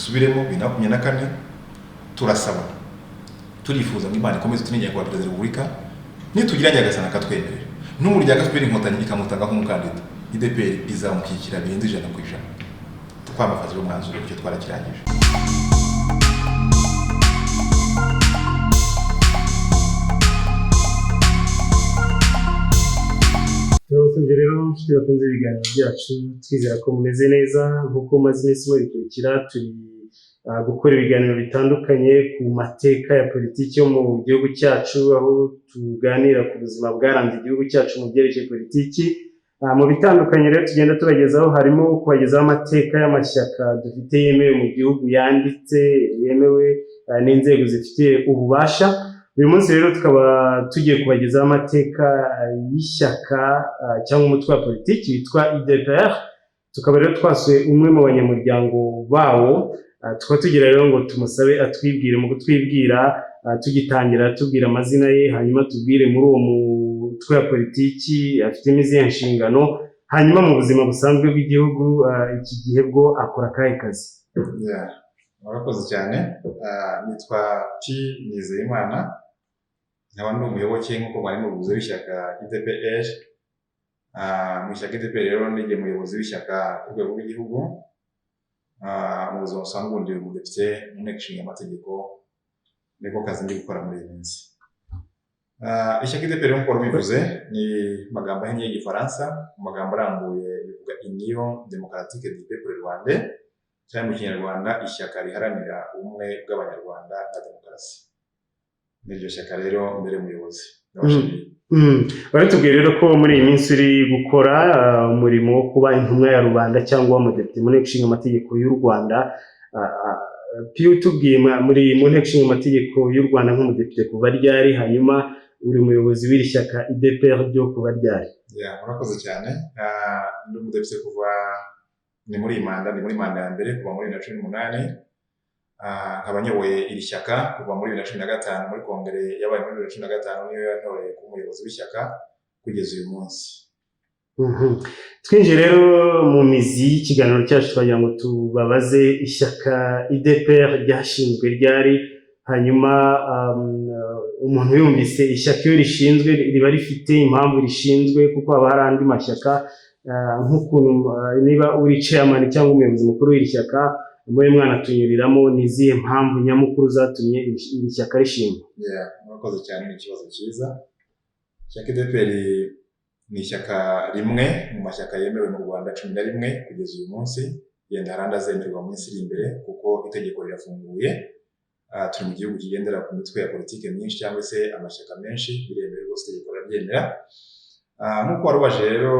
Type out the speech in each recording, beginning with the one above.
dusubiremo 2024 turasaba turifuza ngo Imana ikomeze tunenye kwa Perezida wa Repubulika nitugira nyagasana akatwemerera n'umuryango FPR Inkotanyi ikamutanga nk'umukandida IDPR izamukikira birenze 100%. Twamafazira umwanzuro icyo twarakirangije. Turabasubije rero nshuti bakunze ibiganiro byacu twizera ko mumeze neza nk'uko maze iminsi mubikurikira turi gukora ibiganiro bitandukanye ku mateka ya politiki yo mu gihugu cyacu aho tuganira ku buzima bwaranze igihugu cyacu mu byerekeye politiki mu bitandukanye rero tugenda tubagezaho harimo kubagezaho amateka y'amashyaka dufite yemewe mu gihugu yanditse yemewe n'inzego zifite ububasha. Uyu munsi rero tukaba tugiye kubagezaho amateka y'ishyaka cyangwa umutwe wa politiki witwa IDPR. Tukaba rero twasuye umwe mu banyamuryango bawo, tukaba tugira rero ngo tumusabe atwibwire. Mu kutwibwira tugitangira tubwira amazina ye, hanyuma tubwire muri uwo mutwe wa politiki afitemo izihe nshingano, hanyuma mu buzima busanzwe bw'igihugu iki gihe bwo akora akahe kazi. Murakoze cyane. Nitwa P Nizeyimana, nkaba ndi umuyoboke nk'uko mwari mubivuze w'ishyaka IDPR. Mu ishyaka IDPR rero nige muyobozi w'ishyaka ku rwego rw'igihugu. Mu buzima busanzwe ndi umudepite mu nteko ishinga amategeko, niko kazi ndi gukora muri iyi minsi. Ishyaka IDPR nk'uko bivuze ni magambo ahinnye y'Igifaransa, mu magambo arambuye bivuga Union Démocratique du Peuple Rwandais, cyangwa mu Kinyarwanda ishyaka riharanira ubumwe bw'Abanyarwanda na demokarasi. N'iryo shyaka rero mbere umuyobozi. Baratubwiye rero ko muri iyi minsi uri gukora umurimo wo kuba intumwa ya rubanda cyangwa umudepite mu nteko ishinga amategeko y'u Rwanda. Tubwiye muri mu nteko ishinga amategeko y'u Rwanda nk'umudepite kuva ryari, hanyuma uri umuyobozi w'iri shyaka IDPR ryo kuva ryari? Murakoze cyane. Ndi umudepite kuva ni muri manda ya mbere kuva muri 2018. Nkaba nyoboye iri shyaka kuva muri 2015 muri kongere yabaye muri 2015, niyo yantoreye kuba umuyobozi w'ishyaka kugeza uyu munsi. Twinjiye rero mu mizi y'ikiganiro cyacu twagira ngo tubabaze ishyaka IDPR ryashinzwe ryari, hanyuma umuntu yumvise ishyaka iyo rishinzwe riba rifite impamvu rishinzwe, kuko haba hari andi mashyaka nk'ukuntu niba uri chairman cyangwa umuyobozi mukuru w'iri shyaka muri mwana tunyuriramo nizihe mpamvu nyamukuru zatumye iri shyaka rishingwa? Murakoze cyane, ni ikibazo cyiza. Ishyaka IDPR ni ishyaka rimwe mu mashyaka yemewe mu Rwanda 11 kugeza uyu munsi, yenda haranda zemerwa mu minsi iri imbere kuko itegeko rirafunguye. Turi mu gihugu kigendera ku mitwe ya politike myinshi cyangwa se amashyaka menshi, biremewe rwose itegeko rirabyemera. Nk'uko warubaje rero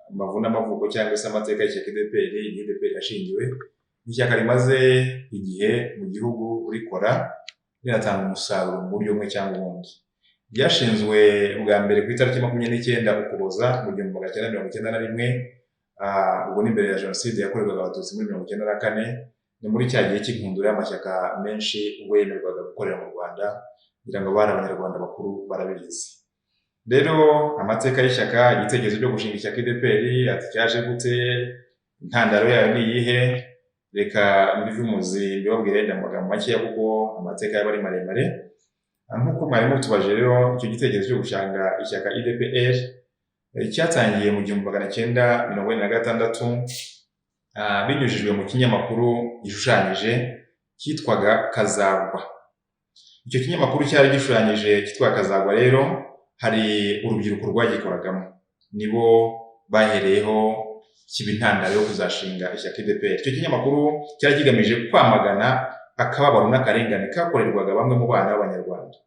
amavuna amavuko cyangwa se amateka y'ishyaka IDPR yashingiwe, ishyaka rimaze igihe mu gihugu rikora rinatanga umusaruro mu buryo bumwe cyangwa ubundi. Ryashinzwe bwa mbere ku itariki 29 Ukuboza mu 1991, ubwo ni mbere ya jenoside yakorerwaga abatutsi muri 1994. Ni muri cya gihe cy'inkundura y'amashyaka menshi ubwo yemerwaga gukorera mu Rwanda, kugira ngo bari abanyarwanda bakuru barabizi. Rero amateka y'ishyaka, igitekerezo cyo gushinga ishyaka IDPR ati cyaje gute, intandaro yayo ni iyihe? Reka mbive umuzi mbibabwire ndamagambo makeya kuko amateka yaba ari maremare. Nk'uko mwarimu tubaje rero icyo gitekerezo cyo gushanga ishyaka IDPR cyatangiye mu 1946, binyujijwe mu kinyamakuru gishushanyije cyitwaga Kazagwa. Icyo kinyamakuru cyari gishushanyije cyitwa Kazagwa rero hari urubyiruko rwagikoragamo, nibo bahereyeho kiba intandaro yo kuzashinga ishyaka IDPR. Icyo kinyamakuru cyari kigamije kwamagana akababaro n'akarengane kakorerwaga bamwe mu bana b'Abanyarwanda.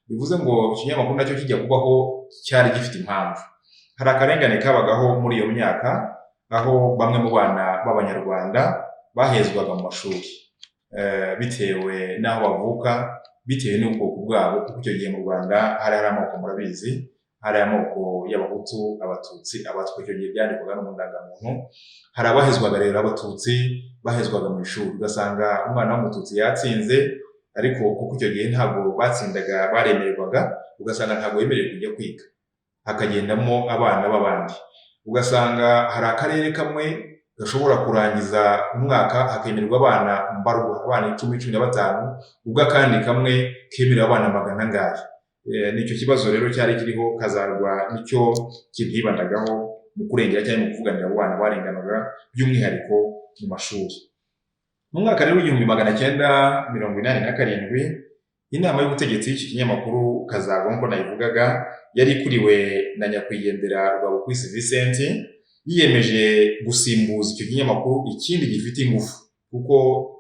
Bivuze ngo ikinyamakuru nacyo kijya kubaho cyari gifite impamvu. Hari akarengane kabagaho muri iyo myaka, aho bamwe mu bana b'Abanyarwanda bahezwaga mu mashuri bitewe n'aho bavuka, bitewe n'ubwoko bwabo, kuko icyo gihe mu Rwanda hari amoko murabizi, hari amoko y'Abahutu, Abatutsi, Abatwa. Icyo gihe byandikwaga no mu ndangamuntu. Hari abahezwaga rero Abatutsi bahezwaga mu ishuri, ugasanga umwana w'Umututsi yatsinze, ariko kuko icyo gihe ntabwo batsindaga baremererwaga, ugasanga ntabwo yemerewe kujya kwiga, hakagendamo abana b'abandi. Ugasanga hari akarere kamwe gashobora kurangiza umwaka hakemerwa abana mbarwa, abana 10-15, ubwo akandi kamwe kemerera abana magana angahe. Nicyo kibazo rero cyari kiriho Kazarwa, nicyo kibandagaho mu kurengera cyangwa mu kuvuganira abana barenganaga by'umwihariko mu mashuri. Mu mwaka rero w'1987 inama y'ubutegetsi y'iki kinyamakuru Kazarwa nk'uko nayivugaga yari ikuriwe na nyakwigendera Rwabukwisi Vincent, yiyemeje gusimbuza icyo kinyamakuru ikindi gifite ingufu, kuko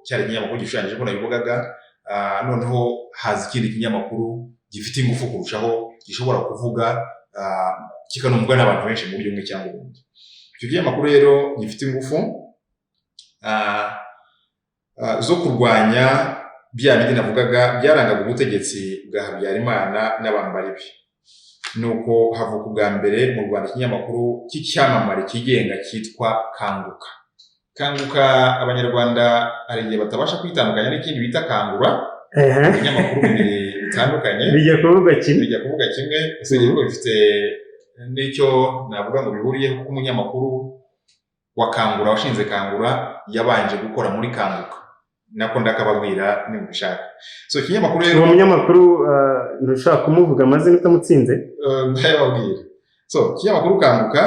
cyari ikinyamakuru gishushanyije ko nabivugaga, noneho haza ikindi kinyamakuru gifite ingufu kurushaho, gishobora kuvuga kikanumvwa n'abantu benshi mu buryo bumwe cyangwa ubundi. Icyo kinyamakuru rero gifite ingufu zo kurwanya bya bindi navugaga byarangaga ubutegetsi bwa Habyarimana n'abambari be. Nuko havuka ubwa mbere mu Rwanda ikinyamakuru cy'icyamamare kigenga cyitwa Kanguka. Kanguka abanyarwanda hari igihe batabasha kwitandukanya n'ikindi bita Kangura, ibinyamakuru bibiri bitandukanye bijya kuvuga kimwe, usibye ko bifite n'icyo navuga ngo bihuriye, kuko umunyamakuru wa Kangura washinze Kangura yabanje gukora muri Kanguka, nako ndakababwira nimubishaka. So ikinyamakuru rero umunyamakuru ntushaka kumuvuga amazina utamutsinze, ndayababwira. So ikinyamakuru Kanguka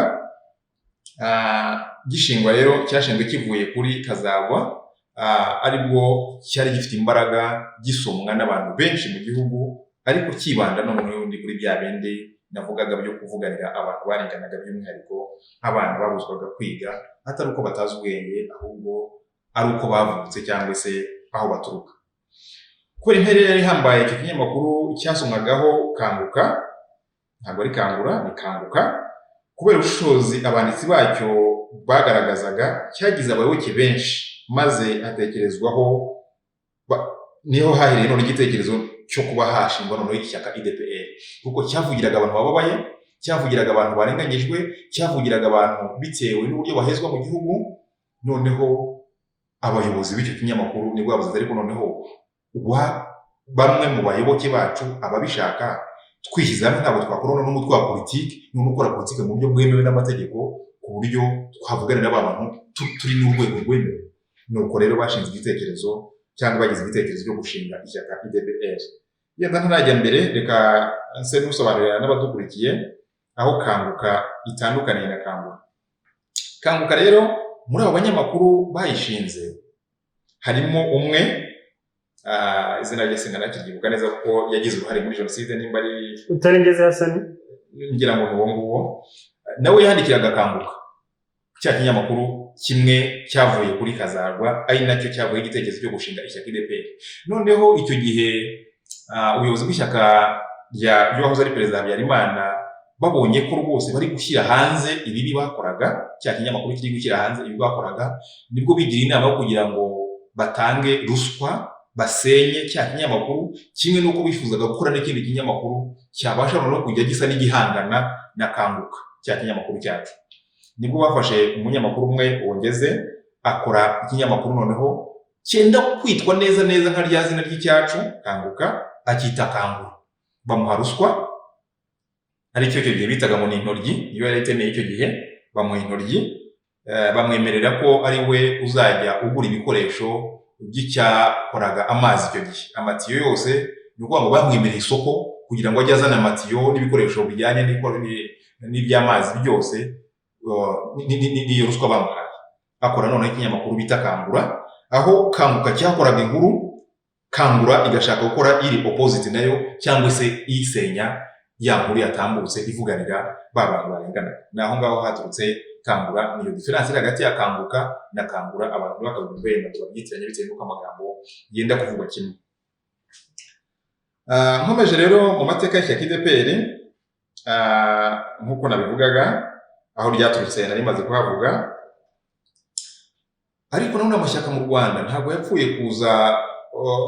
gishingwa rero cyashinzwe kivuye kuri Kazarwa, aribwo cyari gifite imbaraga, gisomwa n'abantu benshi mu gihugu, ariko kibanda noneho kuri bya bindi navugaga byo kuvuganira abantu barenganaga, by'umwihariko abana babuzwaga kwiga, atari uko batazi ubwenge, ahubwo ari uko bavutse cyangwa se aho baturuka. Kubera imperere yari ihambaye icyo kinyamakuru cyasomwagaho Kanguka, ntabwo ari Kangura, ni Kanguka, kubera ubushobozi abanditsi bacyo bagaragazaga, cyagize abayoboke benshi, maze hatekerezwaho niho hahereye none igitekerezo cyo kuba hashingwa noneho ishyaka IDPR, kuko cyavugiraga abantu bababaye, cyavugiraga abantu barenganyijwe, cyavugiraga abantu bitewe n'uburyo bahezwa mu gihugu. Noneho abayobozi b'icyo kinyamakuru nibwo bavuze, ariko noneho bamwe mu bayoboke bacu ababishaka twishyize hamwe, ntabwo twakorana n'umutwe wa politiki, n'ukora politiki mu buryo bwemewe n'amategeko, ku buryo twavuganira abantu turi n'urwego rwemewe. Nuko rero bashinze igitekerezo cyangwa bagize igitekerezo cyo gushinga ishyaka IDPR. Yenda ntarajya mbere, reka nse n'usobanurira n'abadukurikiye aho Kanguka itandukaniye na Kangura. Kanguka rero muri abo banyamakuru bayishinze harimo umwe, izina rye sinanakiryibuka neza kuko yagize uruhare muri jenoside, nimba ari Utarengeze Hasani, ngira ngo uwo nguwo, nawe yandikiraga Kanguka, cya kinyamakuru kimwe cyavuye kuri Kazarwa, ari nacyo cyavuye igitekerezo cyo gushinga ishyaka IDPR. Noneho icyo gihe ubuyobozi bw'ishyaka ry'uwahoze ari perezida Habyarimana babonye ko rwose bari gushyira hanze ibibi bakoraga, cya kinyamakuru kiri gushyira hanze ibi bakoraga, nibwo bigira inama yo kugira ngo batange ruswa, basenye cya kinyamakuru, kimwe n'uko bifuzaga gukora n'ikindi kinyamakuru cyabasha no kujya gisa n'igihangana na Kanguka, cya kinyamakuru cyacu. Nibwo bafashe umunyamakuru umwe wongeze akora ikinyamakuru noneho cyenda kwitwa neza nka rya zina ry'icyacu Kanguka, akita Kangura. Bamuha ruswa, aricyo cyo gihe bitaga ngo ni intoryi, iyo yari itemeye icyo gihe bamuha intoryi, bamwemerera ko ari we uzajya ugura ibikoresho by'icyakoraga amazi icyo gihe, amatiyo yose. Ni ukuvuga ngo bamwemereye isoko kugira ngo ajye azana amatiyo n'ibikoresho bijyanye n'iby'amazi byose, n'iyo ruswa bamuhaye. Akora noneho ikinyamakuru bita Kangura, aho Kanguka cyakoraga inkuru, Kangura igashaka gukora iri opposite nayo, cyangwa se isenya ya nkuru yatambutse ivuganira ba bantu barengana. Naho ngaho haturutse Kangura. Niyo difference iri hagati ya Kanguka na Kangura, abantu bakabyumva yenda babyitiranya bitewe n'uko amagambo yenda kuvugwa kimwe. Nkomeje rero mu mateka y'ishyaka IDPR, nk'uko nabivugaga, aho ryaturutse nari maze kuhavuga, ariko nanone amashyaka mu Rwanda ntabwo yapfuye kuza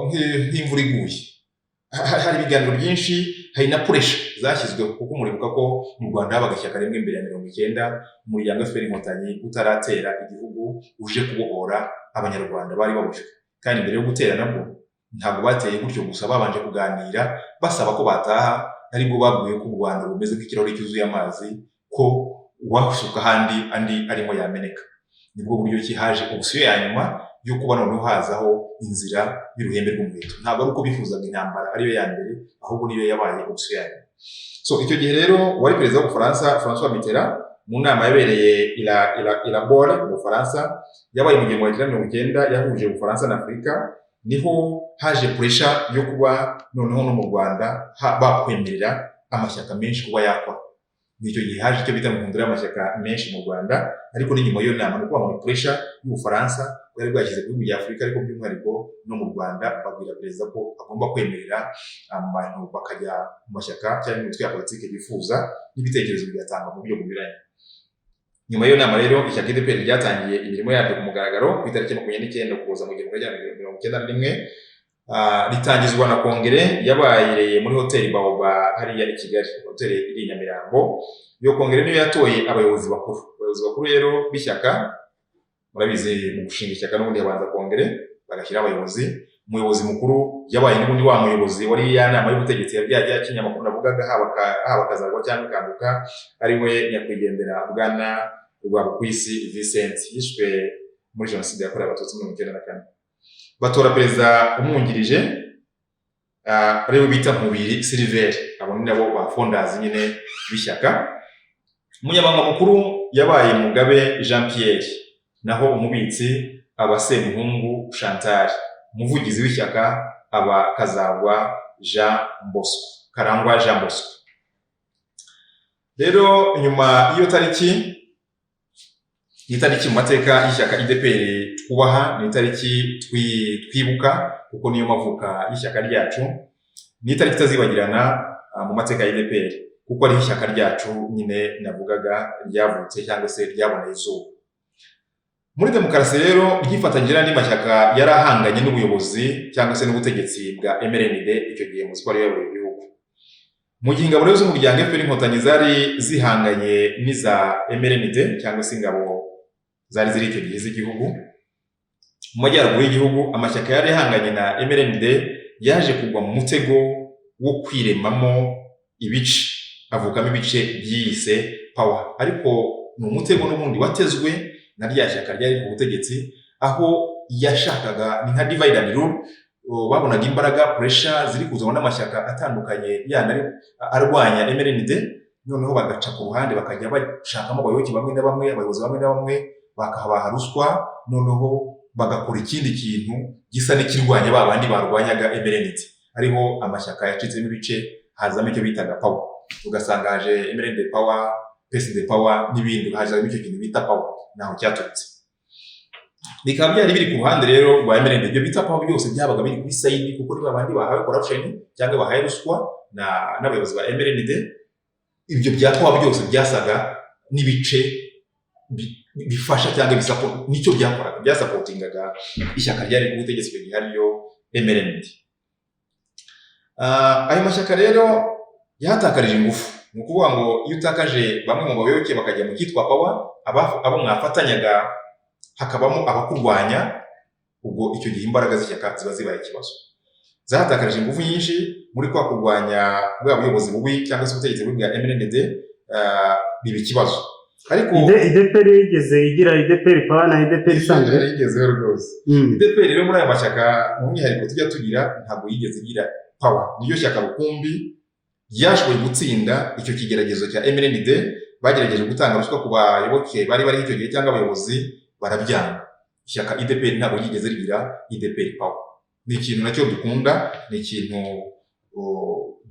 nk'imvura iguye. Hari ibiganiro byinshi, hari na pressure zashyizweho, kuko muribuka ko mu Rwanda habaga ishyaka rimwe mbere ya 1990, umuryango FPR Inkotanyi utaratera igihugu, uje kubohora abanyarwanda bari babujwe. Kandi mbere yo gutera nabwo ntabwo bateye gutyo gusa, babanje kuganira basaba ko bataha, aribwo babwiye ko u Rwanda rumeze nk'ikirahuri cyuzuye amazi, ko wasuka handi andi arimo yameneka. nibwo buryo ki haje option ya nyuma yo kuba noneho hazaho inzira y'uruhembe rw'umuheto. Ntabwo ari uko bifuzaga intambara ariyo ya mbere, ahubwo niyo yabaye option ya nyuma. So icyo gihe rero wari perezida w'Ubufaransa François Mitterrand mu nama yabereye ila Bole mu Bufaransa yabaye mu 1990 yahuje Ubufaransa na Afurika, niho haje pressure yo kuba noneho no mu Rwanda bakwemerera amashyaka menshi kuba yakora. Nicyo gihe haje icyo bita guhindura amashyaka menshi mu Rwanda, ariko ni nyuma y'iyo nama no kuba muri pressure y'Ubufaransa bwari bwashyize ku bihugu bya Afurika, ariko by'umwihariko no mu Rwanda babwira perezida ko agomba kwemerera abantu bakajya mu mashyaka cyangwa imitwe ya politiki bifuza n'ibitekerezo bigatanga mu buryo bunyuranye. Nyuma y'iyo nama rero ishyaka UDPR ryatangiye imirimo yaryo ku mugaragaro ku itariki 29 Ukuboza mu 1991, ritangizwa na kongere yabaye muri hoteli Baoba hariya i Kigali, hoteli iri Nyamirambo. Iyo kongere niyo yatoye abayobozi bakuru rero b'ishyaka. Murabizi mu gushinga ishyaka n'ubundi habanza kongere bagashyira abayobozi. Umuyobozi mukuru yabaye n'ubundi wa muyobozi wari ya nama y'ubutegetsi ya kinyamakuru navugaga haba Kazarwa cyangwa Kanguka, ari we nyakwigendera Bwana Rwabukwisi Vincent yishwe muri jenoside yakorewe Abatutsi mu 1994. Batora perezida umwungirije ariwe bita Nkubiri Silver, abo ni nabo ba founders nyine b'ishyaka. Umunyamabanga mukuru yabaye Mugabe Jean Pierre, naho umubitsi aba Semuhungu Chantal, umuvugizi w'ishyaka aba Kazagwa Jean Bosco, Karangwa Jean Bosco. Rero nyuma iyo tariki mu mateka y'ishyaka UDPR twubaha, ni itariki twibuka kuko niyo mavuka y'ishyaka ryacu, ni itariki itazibagirana mu mateka ya UDPR kuko ari ishyaka ryacu nyine navugaga ryavutse cyangwa se ryaboneye izuba. Muri demokarasi rero ryifatanyije n'andi mashyaka yarahanganye n'ubuyobozi cyangwa se n'ubutegetsi bwa MRND icyo gihe mu siporo y'abayobozi b'igihugu. Mu gihe ingabo z'umuryango FPR Inkotanyi zari zihanganye n'iza MRND cyangwa se ingabo zari ziri icyo gihe z'igihugu, mu majyaruguru y'igihugu amashyaka yari yahanganye na MRND yaje kugwa mu mutego wo kwiremamo ibice, avukamo ibice byiyise power. Ariko ni umutego n'ubundi watezwe na rya shyaka ryari ku butegetsi, aho yashakaga ni nka divide and rule. Babonaga imbaraga pressure ziri kuzana n'amashyaka atandukanye yana arwanya MRND, noneho bagaca ku ruhande bakajya bashakamo abayobozi bamwe na bamwe, abayobozi bamwe na bamwe bakabaha ruswa, noneho bagakora ikindi kintu gisa n'ikirwanya babandi barwanyaga MRND. Ariho amashyaka yacitsemo ibice, hazamo icyo bitaga power. Ugasanga haje MRND power, PSD power n'ibindi, hazamo icyo kintu bita power, naho cyaturutse. Bikaba byari biri ku ruhande rero rwa MRND. Ibyo bita power byose byabaga biri kuri side kuko ni babandi bahawe corruption cyangwa bahaye ruswa n'abayobozi ba MRND. Ibyo bya power byose byasaga n'ibice bifasha cyangwa bisapota, nicyo byakoraga, byasapotingaga ishyaka ryari ku butegetsi bw'igihe ariyo MRND. Ayo mashyaka rero yatakarije ingufu. Ni ukuvuga ngo iyo utakaje bamwe mu bayoboke bakajya mu cyitwa power, abo mwafatanyaga hakabamo abakurwanya, ubwo icyo gihe imbaraga z'ishyaka ziba zibaye ikibazo. Zatakarije ingufu nyinshi muri kwa kurwanya bwa buyobozi bubi cyangwa se ubutegetsi bubi bwa MRND, biba ikibazo. Ariko UDPR yigeze igira UDPR power na UDPR isanzwe yigezeho rwose. UDPR rero muri aya mashyaka mu mwihariko tujya tugira ntabwo yigeze igira power. Niyo shyaka rukumbi ryashoboye gutsinda icyo kigeragezo cya MRND. Bagerageje gutanga ruswa ku bayoboke bari icyo gihe cyangwa abayobozi, barabyanga. Ishyaka UDPR ntabwo yigeze rigira UDPR power. Ni ikintu nacyo dukunda, ni ikintu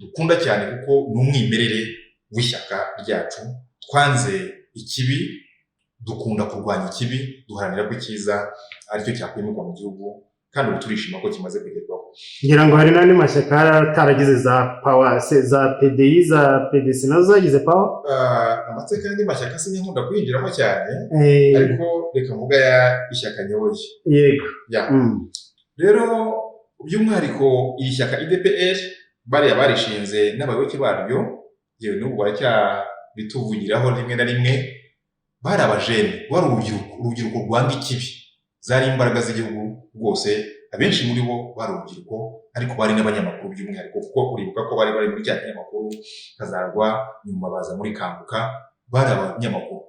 dukunda cyane kuko ni umwimerere w'ishyaka ryacu. Twanze ikibi, dukunda kurwanya ikibi, duharanira ko icyiza aricyo cyakwimuka mu gihugu, kandi ubu turishima ko kimaze kugerwaho. ngira ngo hari n'andi mashyaka ataragize za power, za PDI, za PDC nazo zagize power. Amateka y'andi mashyaka sinkunda kwinjiramo cyane, ariko reka mvuga ishyaka nyoboye. Yego. Rero by'umwihariko iri shyaka UDPR bariya barishinze n'abayoboke baryo, yewe n'ubu baracyabituvugiraho rimwe na rimwe, bari abajene, wari urubyiruko rwanga ikibi, zari imbaraga z'igihugu rwose. Abenshi muri bo bari urubyiruko, ariko bari n'abanyamakuru by'umwihariko, kuko uribuka ko bari muri cya kinyamakuru Kazarwa, nyuma baza muri Kanguka, bari abanyamakuru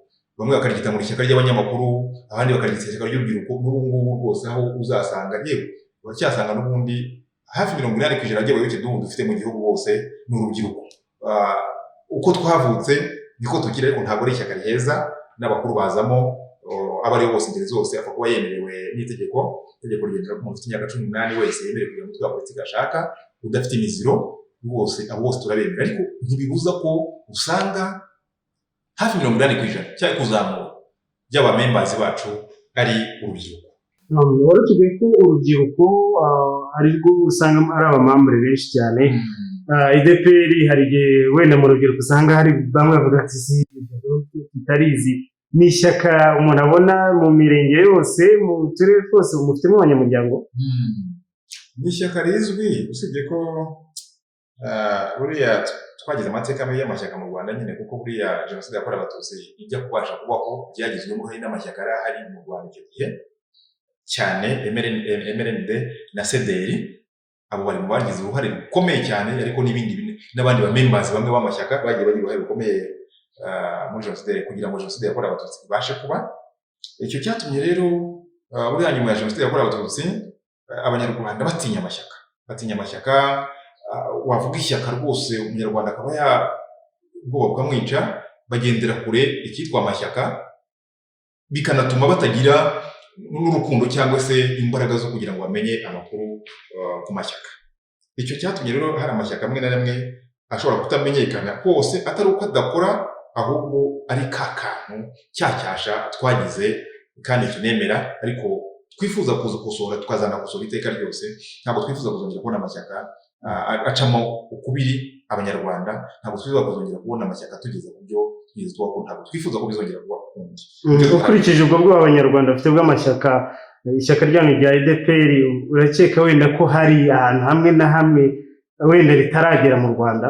bamwe bakaryita mu ishyaka ry'abanyamakuru, abandi bakaryita ishyaka ry'urubyiruko. N'ubu ngubu rwose aho uzasanga yewe uracyasanga n'ubundi hafi 80% by'abayoboke dufite mu gihugu bose ni urubyiruko. Uko twavutse niko tukiri, ariko ntabwo ari ishyaka riheza, n'abakuru bazamo aba aribo bose ingeri zose apfa kuba yemerewe n'itegeko rigendera ku muntu ufite imyaka 18 wese yemerewe kujya mu mutwe wa politiki ashaka, udafite imiziro rwose. Abo bose turabemera, ariko ntibibuza ko usanga hafi 80% cyangwa kuzamura by'abamembazi bacu ari urubyiruko. Wari tugiye ko urubyiruko ari rwo usanga ari abamambure benshi cyane. IDPR hari igihe wenda mu rubyiruko usanga hari bamwe bavuga ati si tutarizi. Ni ishyaka umuntu abona mu mirenge yose, mu turere twose mufitemo abanyamuryango. Ni ishyaka rizwi, usibye ko buriya twagize amateka mabi y'amashyaka mu Rwanda nyine, kuko buriya jenoside yakorewe Abatutsi ijya kubasha kubaho byagizwemo uruhare n'amashyaka ahari mu Rwanda icyo gihe cyane, MRND na CDR. Abo bari mu bagize uruhare rukomeye cyane, ariko n'abandi bamembazi bamwe b'amashyaka bagiye bagira uruhare rukomeye muri jenoside, kugira ngo jenoside yakorewe Abatutsi ibashe kuba. Icyo cyatumye rero buriya nyuma ya jenoside yakorewe Abatutsi abanyarwanda batinya amashyaka. Wavuga ishyaka rwose umunyarwanda akaba ubwoba bukamwica, bagendera kure icyitwa amashyaka, bikanatuma batagira n'urukundo cyangwa se imbaraga zo kugira ngo bamenye amakuru ku mashyaka. Icyo cyatumye rero hari amashyaka amwe na rimwe ashobora kutamenyekana hose, atari uko adakora, ahubwo ari ka kantu cyacyasha twagize kandi tunemera, ariko twifuza kuzakosora, tukazanakosora iteka ryose. Ntabwo twifuza kuzongera kubona amashyaka acamo ukubiri abanyarwanda, ntabwo twifuza kuzongera kubona amashyaka tugeze ku byo twizwa ko ntabwo twifuza ko bizongera kuba ukundi. Ukurikije ubwo abanyarwanda bafite bw'amashyaka, ishyaka ryanyu rya IDPR, urakeka wenda ko hari ahantu hamwe na hamwe wenda ritaragera mu Rwanda?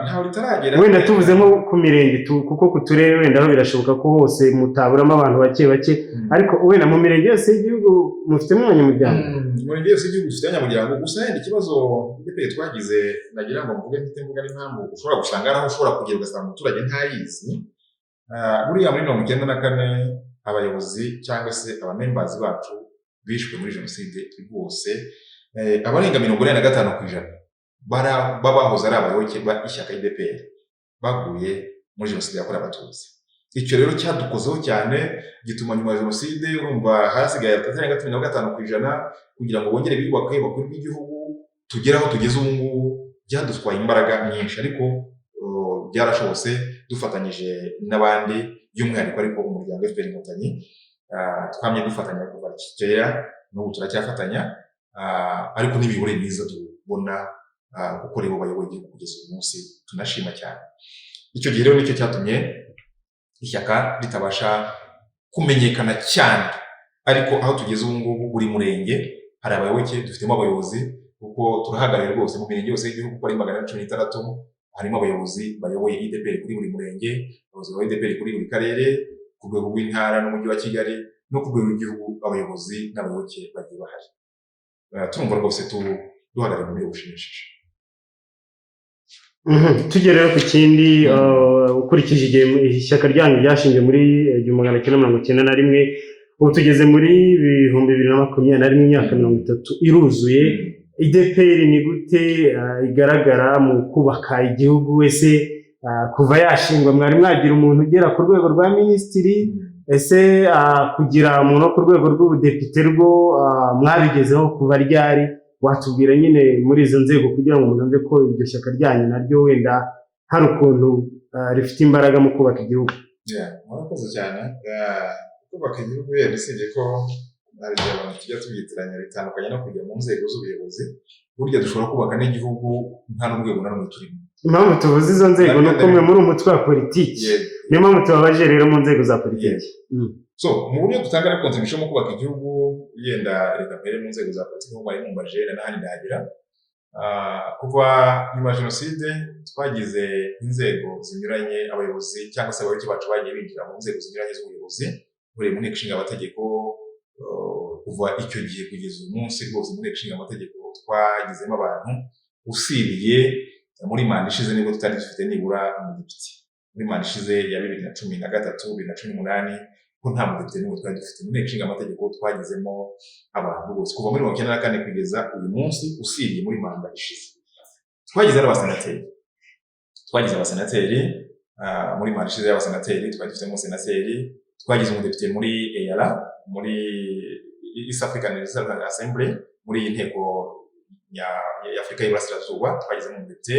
Ntaho ritaragera, wenda tuvuze nko ku mirenge, kuko ku turere wenda aho birashoboka ko hose mutaburamo abantu bake, ariko wenda mu mirenge yose y'igihugu mufitemo abanyamuryango. Mu mirenge yose y'igihugu dufite abanyamuryango. Gusa yenda ikibazo IDPR twagize, nagira ngo mvuge n'impamvu ushobora gusanga ari aho ushobora kugera ugasanga umuturage ntayizi. Buriya muri 1994 abayobozi cyangwa se abamembazi bacu bishwe muri jenoside rwose, abarenga 45% babahoze ari abayoboke b'ishyaka IDPR baguye muri jenoside yakorewe Abatutsi. Icyo rero cyadukozeho cyane, gituma nyuma ya jenoside urumva hasigaye atarenga 15% kugira ngo bongere biyubake bakuru b'igihugu tugere aho tugeze ubu ngubu. Byadutwaye imbaraga nyinshi, ariko byarashobotse dufatanyije n'abandi, by'umwihariko ariko umuryango FPR Inkotanyi twamye dufatanya kuva kera, n'ubu turacyafatanya, ariko n'ibihore biza tubona kuko rero bayoboye igihugu kugeza uyu munsi, tunashima cyane. Icyo gihe rero nicyo cyatumye ishyaka ritabasha kumenyekana cyane, ariko aho tugeze ubu ngubu buri murenge hari abayoboke, dufitemo abayobozi, kuko turahagarariye rwose mu mirenge yose y'igihugu ko ari 116, harimo abayobozi bayoboye IDPR kuri buri murenge, abayobozi ba IDPR kuri buri karere, ku rwego rw'intara n'umujyi wa Kigali, no ku rwego rw'igihugu abayobozi n'abayoboke bagiye bahari. Turumva rwose duhagarariye mu buryo bushimishije. Tugere ku kindi, ukurikije igihe ishyaka ryanyu ryashingiye muri 1991, ubu tugeze muri 2021, imyaka 30 iruzuye. IDPR ni gute igaragara mu kubaka igihugu? Ese kuva yashingwa mwari mwagira umuntu ugera ku rwego rwa minisitiri? Ese kugira umuntu ku rwego rw'ubudepite rwo mwabigezeho kuva ryari? Watubwira nyine muri izo nzego kugira ngo umuntu amve ko iryo shyaka ryanyu naryo wenda hari ukuntu rifite imbaraga mu kubaka igihugu. Murakoze cyane. Kubaka igihugu yenda usibye ko hari igihe abantu tujya tubyitiranya bitandukanye no kujya mu nzego z'ubuyobozi, burya dushobora kubaka n'igihugu nta n'urwego na rumwe turimo. Impamvu tuvuze izo nzego ni uko mwe muri umutwe wa politiki, niyo mpamvu tubabaje rero mu nzego za politiki. So mu buryo dutanga na contribution mu kubaka igihugu, yenda reka mbere mu nzego za politiki nk'uko bari mu bajene n'ahandi ndahagira. Kuva nyuma ya jenoside twagize inzego zinyuranye, abayobozi cyangwa se abayoboke bacu bagiye binjira mu nzego zinyuranye z'ubuyobozi, buri mu nteko ishinga amategeko. Kuva icyo gihe kugeza uyu munsi rwose mu nteko ishinga amategeko twagizemo abantu, usibiye muri manda ishize nibwo tutari dufite nibura umudepite. muri manda ishize ya 2013 2018 ko nta mudepite n'umwe twari dufite mu nteko ishinga amategeko twagizemo abantu bose kuva muri 1994 kugeza uyu munsi usibye muri manda ishize. Twagize abasenateri muri manda ishize y'abasenateri twari dufitemo senateri, twagize umudepite muri EALA muri East African Legislative Assembly muri inteko ya Afrika y'Iburasirazuba twagizemo umudepite,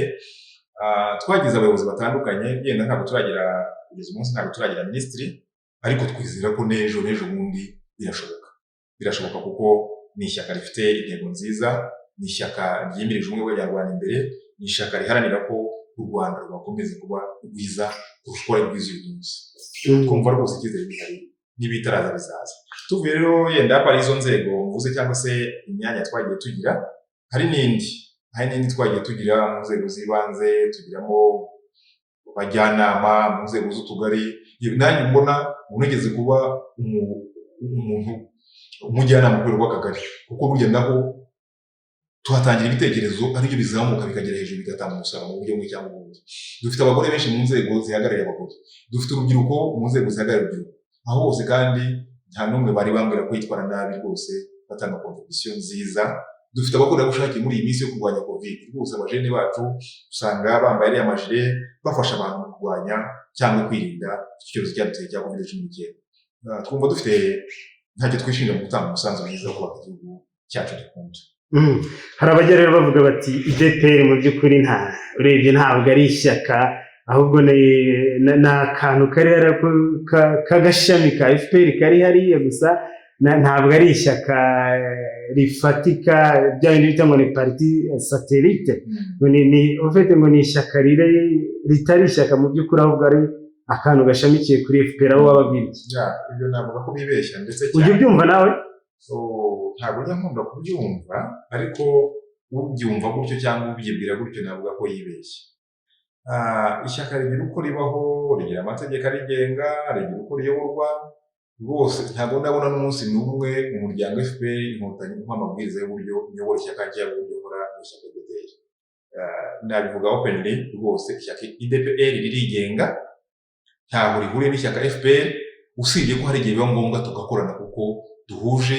twagize abayobozi batandukanye yenda ntabwo turagira kugeza umunsi ntabwo turagira minisitiri, ariko twizera ko n'ejo bundi birashoboka kuko ni ishyaka rifite intego nziza, ni ishyaka ryimirije ubumwe bw'abanyarwanda imbere, ni ishyaka riharanira ko u Rwanda rwakomeza kuba rwiza kurusha rwiza uyu munsi. Twumva rwose icyizere gihari n'ibitaraza bizaza. Tuvuye rero yenda ko ari izo nzego mvuze cyangwa se imyanya twagiye tugira, hari n'indi twagiye tugira mu nzego z'ibanze, tugiramo abajyanama mu nzego z'utugari. Nanjye mbona unigeze kuba umujyanama ku rwego rw'akagari, kuko burya naho tuhatangira ibitekerezo aribyo bizamuka bikagera hejuru bigatanga umusaruro mu buryo bumwe cyangwa ubundi. Dufite abagore benshi mu nzego zihagarariye abagore, dufite urubyiruko mu nzego zihagarariye urubyiruko, aho hose kandi nta n'umwe bari bambwira ko yitwara nabi rwose, batanga contribution nziza. Dufite abakorerabushake muri iyi minsi yo kurwanya covid rwose, abajene bacu usanga bambaye ariya majire bafasha abantu mu kurwanya cyangwa kwirinda icyorezo cyaduteye cya covid-19. Twumva dufite ntacyo twishinja mu gutanga umusanzu mwiza wo kubaka igihugu cyacu dukunda. Hari abajya rero bavuga bati IDPR mu by'ukuri urebye ntabwo ari ishyaka, ahubwo ni akantu kari k'agashami ka FPR kari hariya gusa, ntabwo ari ishyaka rifatika bya bindi bita ngo ni parti satellite, ngo ni ishyaka ritari ishyaka mu by'ukuri, ahubwo ari akantu gashamikiye kuri FPR aho wababwira iki? Ibyo navuga ko bibeshya ndetse cyane. Ujya ubyumva nawe? Ntabwo njya nkunda kubyumva, ariko ubyumva gutyo cyangwa ubyibwira gutyo navuga ko yibeshya. Ishyaka rigira uko ribaho, rigira amategeko arigenga, rigira uko riyoborwa rwose. Ntabwo ndabona n'umunsi n'umwe mu muryango FPR Inkotanyi umuha amabwiriza y'uburyo nyobora ishyaka cyangwa uburyo nkora ishyaka IDPR. Nabivuga openly rwose, ishyaka IDPR ririgenga, ntabwo rihuriye n'ishyaka FPR, usibye ko hari igihe biba ngombwa tugakorana kuko duhuje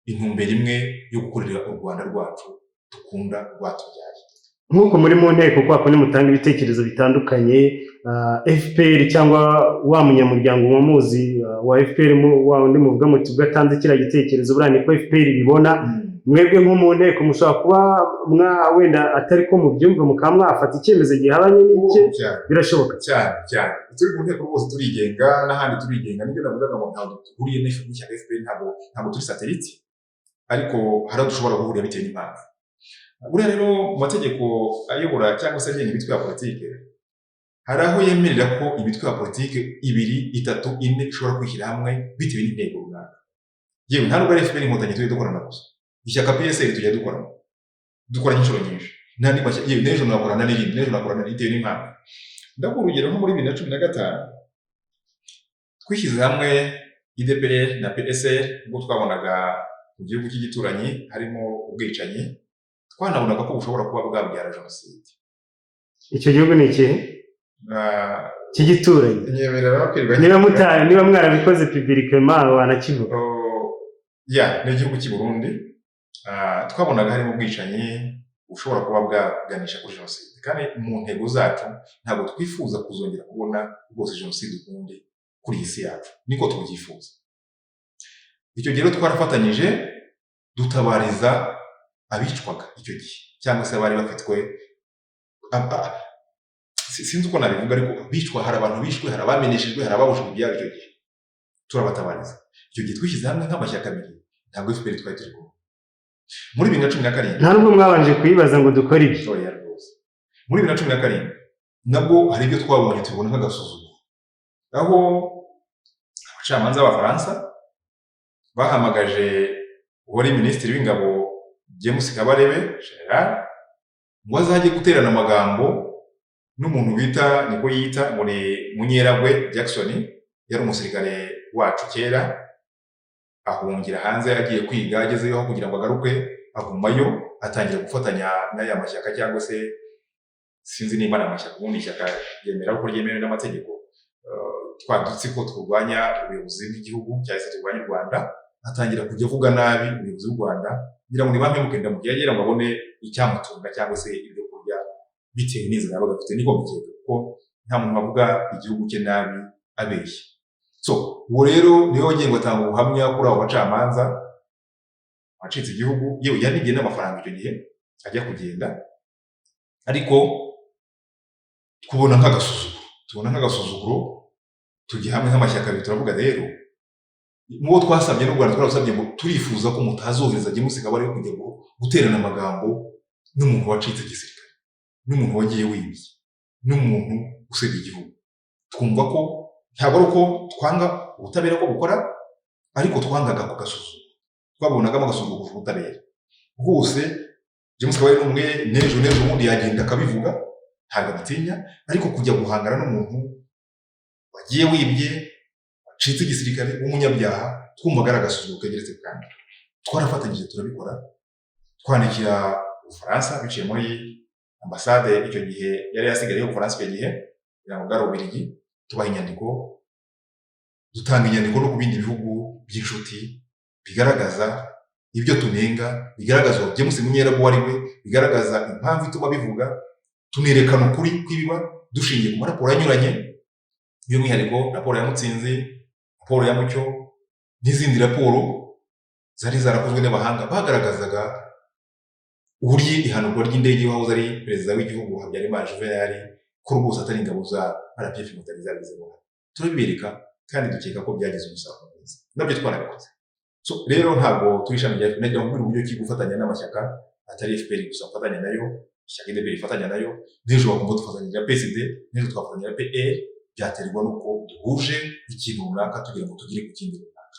intumbero imwe yo gukorera u Rwanda rwacu dukunda rwatubyaye. Nk'uko muri mu nteko kwa kundi mutanga ibitekerezo bitandukanye, FPR cyangwa wa munyamuryango umuzi wa FPR wa undi muvuga muti ugatanze kira gitekerezo burane ko FPR bibona, mwebwe nko mu nteko mushobora kuba wenda atari ko mu byumva mukamwafata icyemezo gihabanye n'icye, birashoboka cyane. Turi mu nteko rwose turigenga, n'ahandi turigenga, nibyo navugaga ngo ntabwo duhuriye n'ishyaka FPR, ntabwo turi satellite, ariko hari aho dushobora guhurira bitewe n'impamvu. Buriya rero mu mategeko ayobora cyangwa se agenga imitwe ya politike, hari aho yemerera ko imitwe ya politike 2, 3, 4 ishobora kwishyira hamwe bitewe n'intego runaka. Yewe nta nubwo ari FPR Inkotanyi tujya dukorana gusa, ishyaka PSL tujya dukorana inshuro nyinshi, n'andi mashyaka yewe n'ejo nakorana bitewe n'impamvu. Ndavuga urugero nko muri 2015 twishyize hamwe IDPR na PSL ubwo twabonaga mu gihugu cy'igituranyi harimo ubwicanyi, twanabonaga ko bushobora kuba bwabyara jenoside. Icyo gihugu ni ikihe? Cy'igituranyi. Niba mwarabikoze publiquement wanakivuga. Ni igihugu cy'i Burundi. Twabonaga harimo ubwicanyi bushobora kuba bwaganisha kuri jenoside, kandi mu ntego zacu ntabwo twifuza kuzongera kubona rwose jenoside ukundi kuri iyi si yacu, niko tubyifuza. Icyo gihe twarafatanyije dutabariza abicwaga icyo gihe, cyangwa se bari bafitwe, sinzi uko nabivuga, ariko bicwa, hari abantu bishwe, hari abameneshejwe, hari ababujijwe ibyabo icyo gihe, turabatabariza. Icyo gihe twishyize hamwe nk'amashyaka abiri, ntabwo FPR twari turi kumwe. Muri 2017 nta nubwo mwabanje kuyibaza ngo dukore ibi. Muri 2017 nabwo hari ibyo twabonye tubona nk'agasuzuguro, aho abacamanza b'Abafaransa bahamagaje uwari minisitiri w'ingabo James Kabarebe General ngo azajye guterana amagambo n'umuntu bita niko yita ngo ni Munyeragwe Jackson, yari umusirikare wacu kera, ahungira hanze agiye kwiga, agezeyo kugira ngo agaruke agumayo, atangira gufatanya n'aya mashyaka cyangwa se sinzi nimba n'amashyaka ubundi ishyaka ryemera ko ryemewe n'amategeko twa dutsiko turwanya ubuyobozi bw'igihugu cyangwa se turwanya u Rwanda atangira kujya avuga nabi ubuyobozi bw'u Rwanda kugira ngo nibampe mukenda mu gihe yagera ngo abone icyamutunga cyangwa se ibyo kurya bitewe n'inzira yabaga afite niko mukeka kuko nta muntu wavuga igihugu cye nabi abeshya. So uwo rero niwe wagiye ngo atanga ubuhamya kuri abo bacamanza wacitse igihugu yewe yanigiye n'amafaranga icyo gihe ajya kugenda ariko tubona nk'agasuzuguro tujya hamwe nk'amashyaka abiri turavuga rero mubo twasabye n'u Rwanda twarasabye ngo turifuza ko mutazohereza James Kabarebe kujya guterana amagambo n'umuntu wacitse igisirikare n'umuntu wagiye wibye n'umuntu usebya igihugu. Twumva ko ntabwo ari uko twanga ubutabera ko bukora ariko twangaga ku gasuzuguro twabonagamo agasuzuguro ku butabera rwose. James Kabarebe n'umwe n'ejo ubundi yagenda akabivuga ntabwo abitinya ariko kujya guhangana n'umuntu wagiye wibye wacitse igisirikare w'umunyabyaha twumvaga ari agasuzuguro kegeretse kandi twarafatanyije turabikora twandikira Ubufaransa biciye muri ambasade icyo gihe yari yasigaye y'Ubufaransa icyo gihe kugira ngo Ububirigi tubaha inyandiko dutanga inyandiko no ku bindi bihugu by'inshuti bigaragaza ibyo tunenga bigaragaza James Munyerabo wari we bigaragaza impamvu ituma bivuga tunerekana ukuri kw'ibiba dushingiye ku maraporo anyuranye by'umwihariko raporo ya Mutsinzi raporo ya Mucyo n'izindi raporo zari zarakozwe n'abahanga bagaragazaga uburyo ihanurwa ry'indege wahoze ari perezida w'igihugu Habyarimana Juvenal ko rwose atari ingabo za RPF Inkotanyi zabigezeho turabibereka kandi dukeka ko byagize umusaruro mwiza nabyo twarabikoze. So rero ntabwo turishami rya FPR ngo uburyo ki gufatanya n'amashyaka atari FPR gusa gufatanya nayo ishyaka IDP rifatanya nayo n'ejo bagomba dufatanya na PSD n'ejo twafatanya na PL byaterwa nuko duhuje ikintu runaka tugira ngo tugire ku kindi runaka.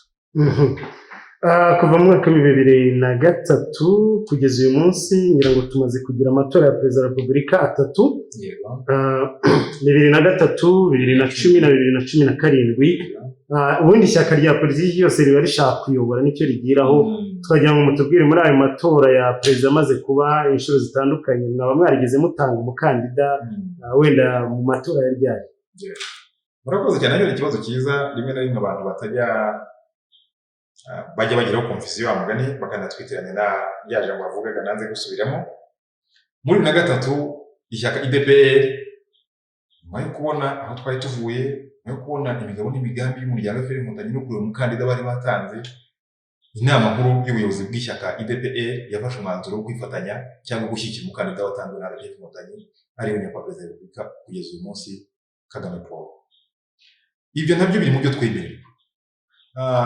Kuva mu mwaka wa 2003 kugeza uyu munsi ngira ngo tumaze kugira amatora ya perezida wa Repubulika atatu 2003 2010 na 2017. Ubundi ishyaka rya politiki yose riba rishaka kuyobora nicyo rigiraho twagira ngo mutubwire muri ayo matora ya perezida amaze kuba inshuro zitandukanye mwaba mwarigeze mutanga umukandida wenda mu matora ya ryari? Murakoze cyane ari ikibazo cyiza rimwe na rimwe abantu batajya bajya bagiraho confusion amugani bakanatwitiranya na yaje ngo avugaga nanze gusubiramo. Muri 2003 ishyaka IDPR mayo kubona aho twari tuvuye mayo kubona imigabo n'imigambi y'umuryango FPR Inkotanyi no kureba umukandida bari batanze inama nkuru y'ubuyobozi bw'ishyaka IDPR yafashe umwanzuro wo kwifatanya cyangwa gushyigikira umukandida watanzwe na RPF Inkotanyi ari we nyakubahwa perezida wa Repubulika kugeza uyu munsi Kagame Paul. Ibyo nabyo biri mu byo twemerera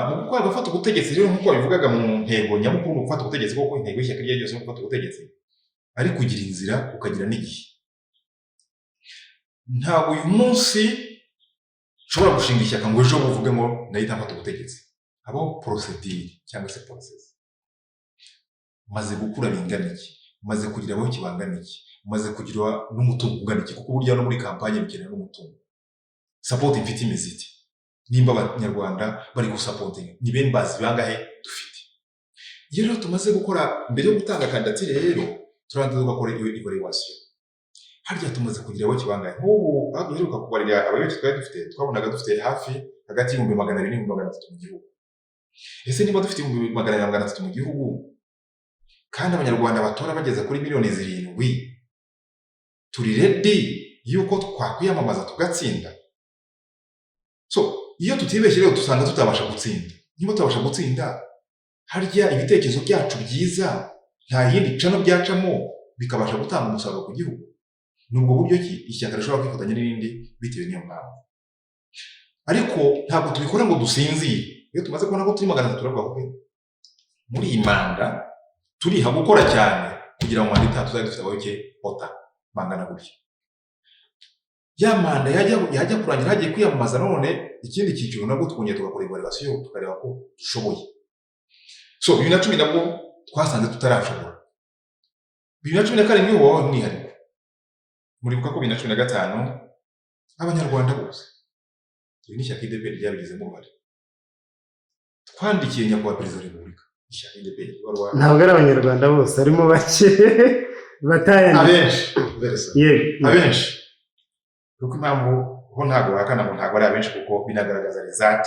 mu gukora gufata ubutegetsi rero nk'uko bivugaga mu ntego nyamukuru mu gufata ubutegetsi kuko intego y'ishyaka rya ryose mu gufata ubutegetsi ari kugira inzira ukagira n'igihe. Ntabwo uyu munsi ushobora gushinga ishyaka ngo ejo buvuge ngo nahita mfata ubutegetsi. Abo procedure cyangwa se process maze gukura bingana iki, maze kugira abo kibangana iki, maze kugira n'umutungo ungana iki kuko burya no muri kampanye bikenera n'umutungo. Support mfite imiziti nimba abanyarwanda bari gusapotinga ni bembazi bangahe dufite. Iyo rero tumaze gukora mbere yo gutanga kandidatire rero turangiza tugakora iyo evaluation harya tumaze kugira abo kibangahe. Nk'ubu aheruka kubarira abayobozi twari dufite twabonaga dufite hafi hagati y'ibihumbi 200 n'ibihumbi 300 mu gihugu. Ese niba dufite ibihumbi 200 mu gihugu kandi abanyarwanda batora bageze kuri miliyoni 7 turi ready yuko twakwiyamamaza tugatsinda? So iyo tutibeshye rero dusanga tutabasha gutsinda. Niba tutabasha gutsinda harya ibitekerezo byacu byiza nta yindi cano byacamo bikabasha gutanga umusaruro ku gihugu. Nubwo buryo ki ishyaka rishobora kwifatanya n'irindi bitewe n'iyo mpamvu. Ariko ntabwo tubikora ngo dusinzire. Iyo tumaze kubona ko turi 300 turavuga ko muri iyi manda turiha gukora cyane kugira ngo leta tuzaye dufite abayoboke ota bangana gutya. Ya manda yajya kurangira hagiye kwiyamamaza none ikindi cyiciro nabwo twongeye tugakora evaluation tukareba ko dushoboye. So 2010 nabwo twasanze tutarashobora. 2017 niho wawe mwihariko. Muribuka ko 2015 abanyarwanda bose ni ishyaka IDPR ryabigizemo uruhare. Twandikiye nyakubahwa perezida wa Repubulika ishyaka IDPR ntabwo ari abanyarwanda bose harimo bake batayanditse abenshi kuko impamvu ho ntabwo bahakana ngo ntabwo ari abenshi kuko binagaragaza result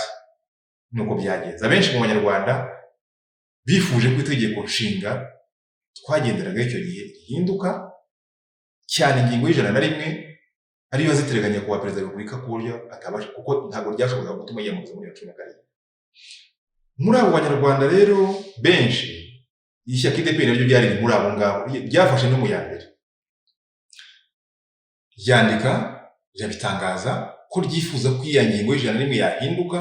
nuko byagenze. Abenshi mu banyarwanda bifuje ko itegeko nshinga twagenderaga icyo gihe rihinduka cyane ingingo y'101 ariyo yaziteganya kuba perezida wa Repubulika ku buryo atabasha kuko ntabwo ryashoboraga gutuma yiyamamaza muri 2017. Muri abo banyarwanda rero benshi ishyaka IDP naryo ryari muri abo ngabo ryafashe no mu ya mbere ryandika ryabitangaza ko ryifuza ko iya ngingo y'101 yahinduka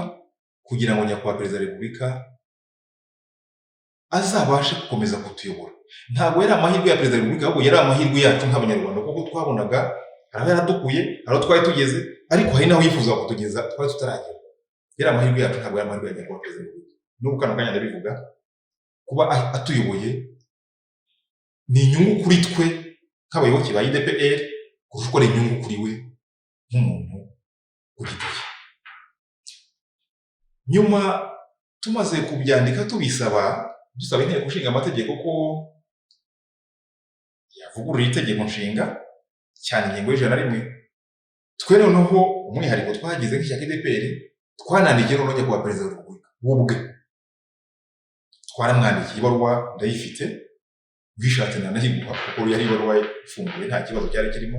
kugira ngo nyakubahwa perezida wa Repubulika azabashe gukomeza kutuyobora. Ntabwo yari amahirwe ya perezida wa Repubulika ahubwo yari amahirwe yacu nk'abanyarwanda kuko twabonaga hari yaradukuye hari twari tugeze ariko hari naho yifuza kutugeza twari tutaragera. Yari amahirwe yacu ntabwo yari amahirwe ya nyakubahwa perezida wa Repubulika. N'ubu kano kanya ndabivuga kuba atuyoboye ni inyungu kuri twe nk'abayoboke ba IDPR kuko ari inyungu kuri we nk'umuntu ku giti cye. Nyuma tumaze kubyandika dusaba inteko nshinga amategeko ko yavugurura itegeko nshinga cyane ingingo y'101. Twe noneho umwihariko twagize nk'ishyaka IDPR twanandikiye noneho nyakubahwa perezida wa Repubulika ubwe. Twaramwandikiye ibaruwa ndayifite bishatse nanahiguha kuko yari ibaruwa ifunguye nta kibazo cyari kirimo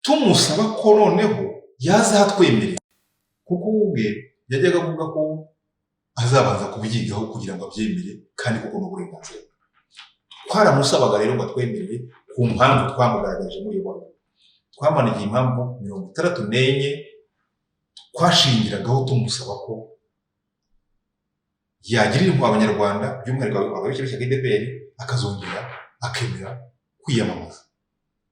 tumusaba ko noneho yazatwemerera kuko ubwe yajyaga avuga ko azabanza kubyigaho kugira ngo abyemere kandi kuko n'uburenganzira. Twaramusabaga rero ngo atwemerere ku mpamvu twamugaragaje muri iyo baruwa. Twamandikiye impamvu 64 twashingiragaho tumusaba ko yagirira impuhwe abanyarwanda by'umwihariko abayoboke b'ishyaka IDPR akazongera akemera kwiyamamaza.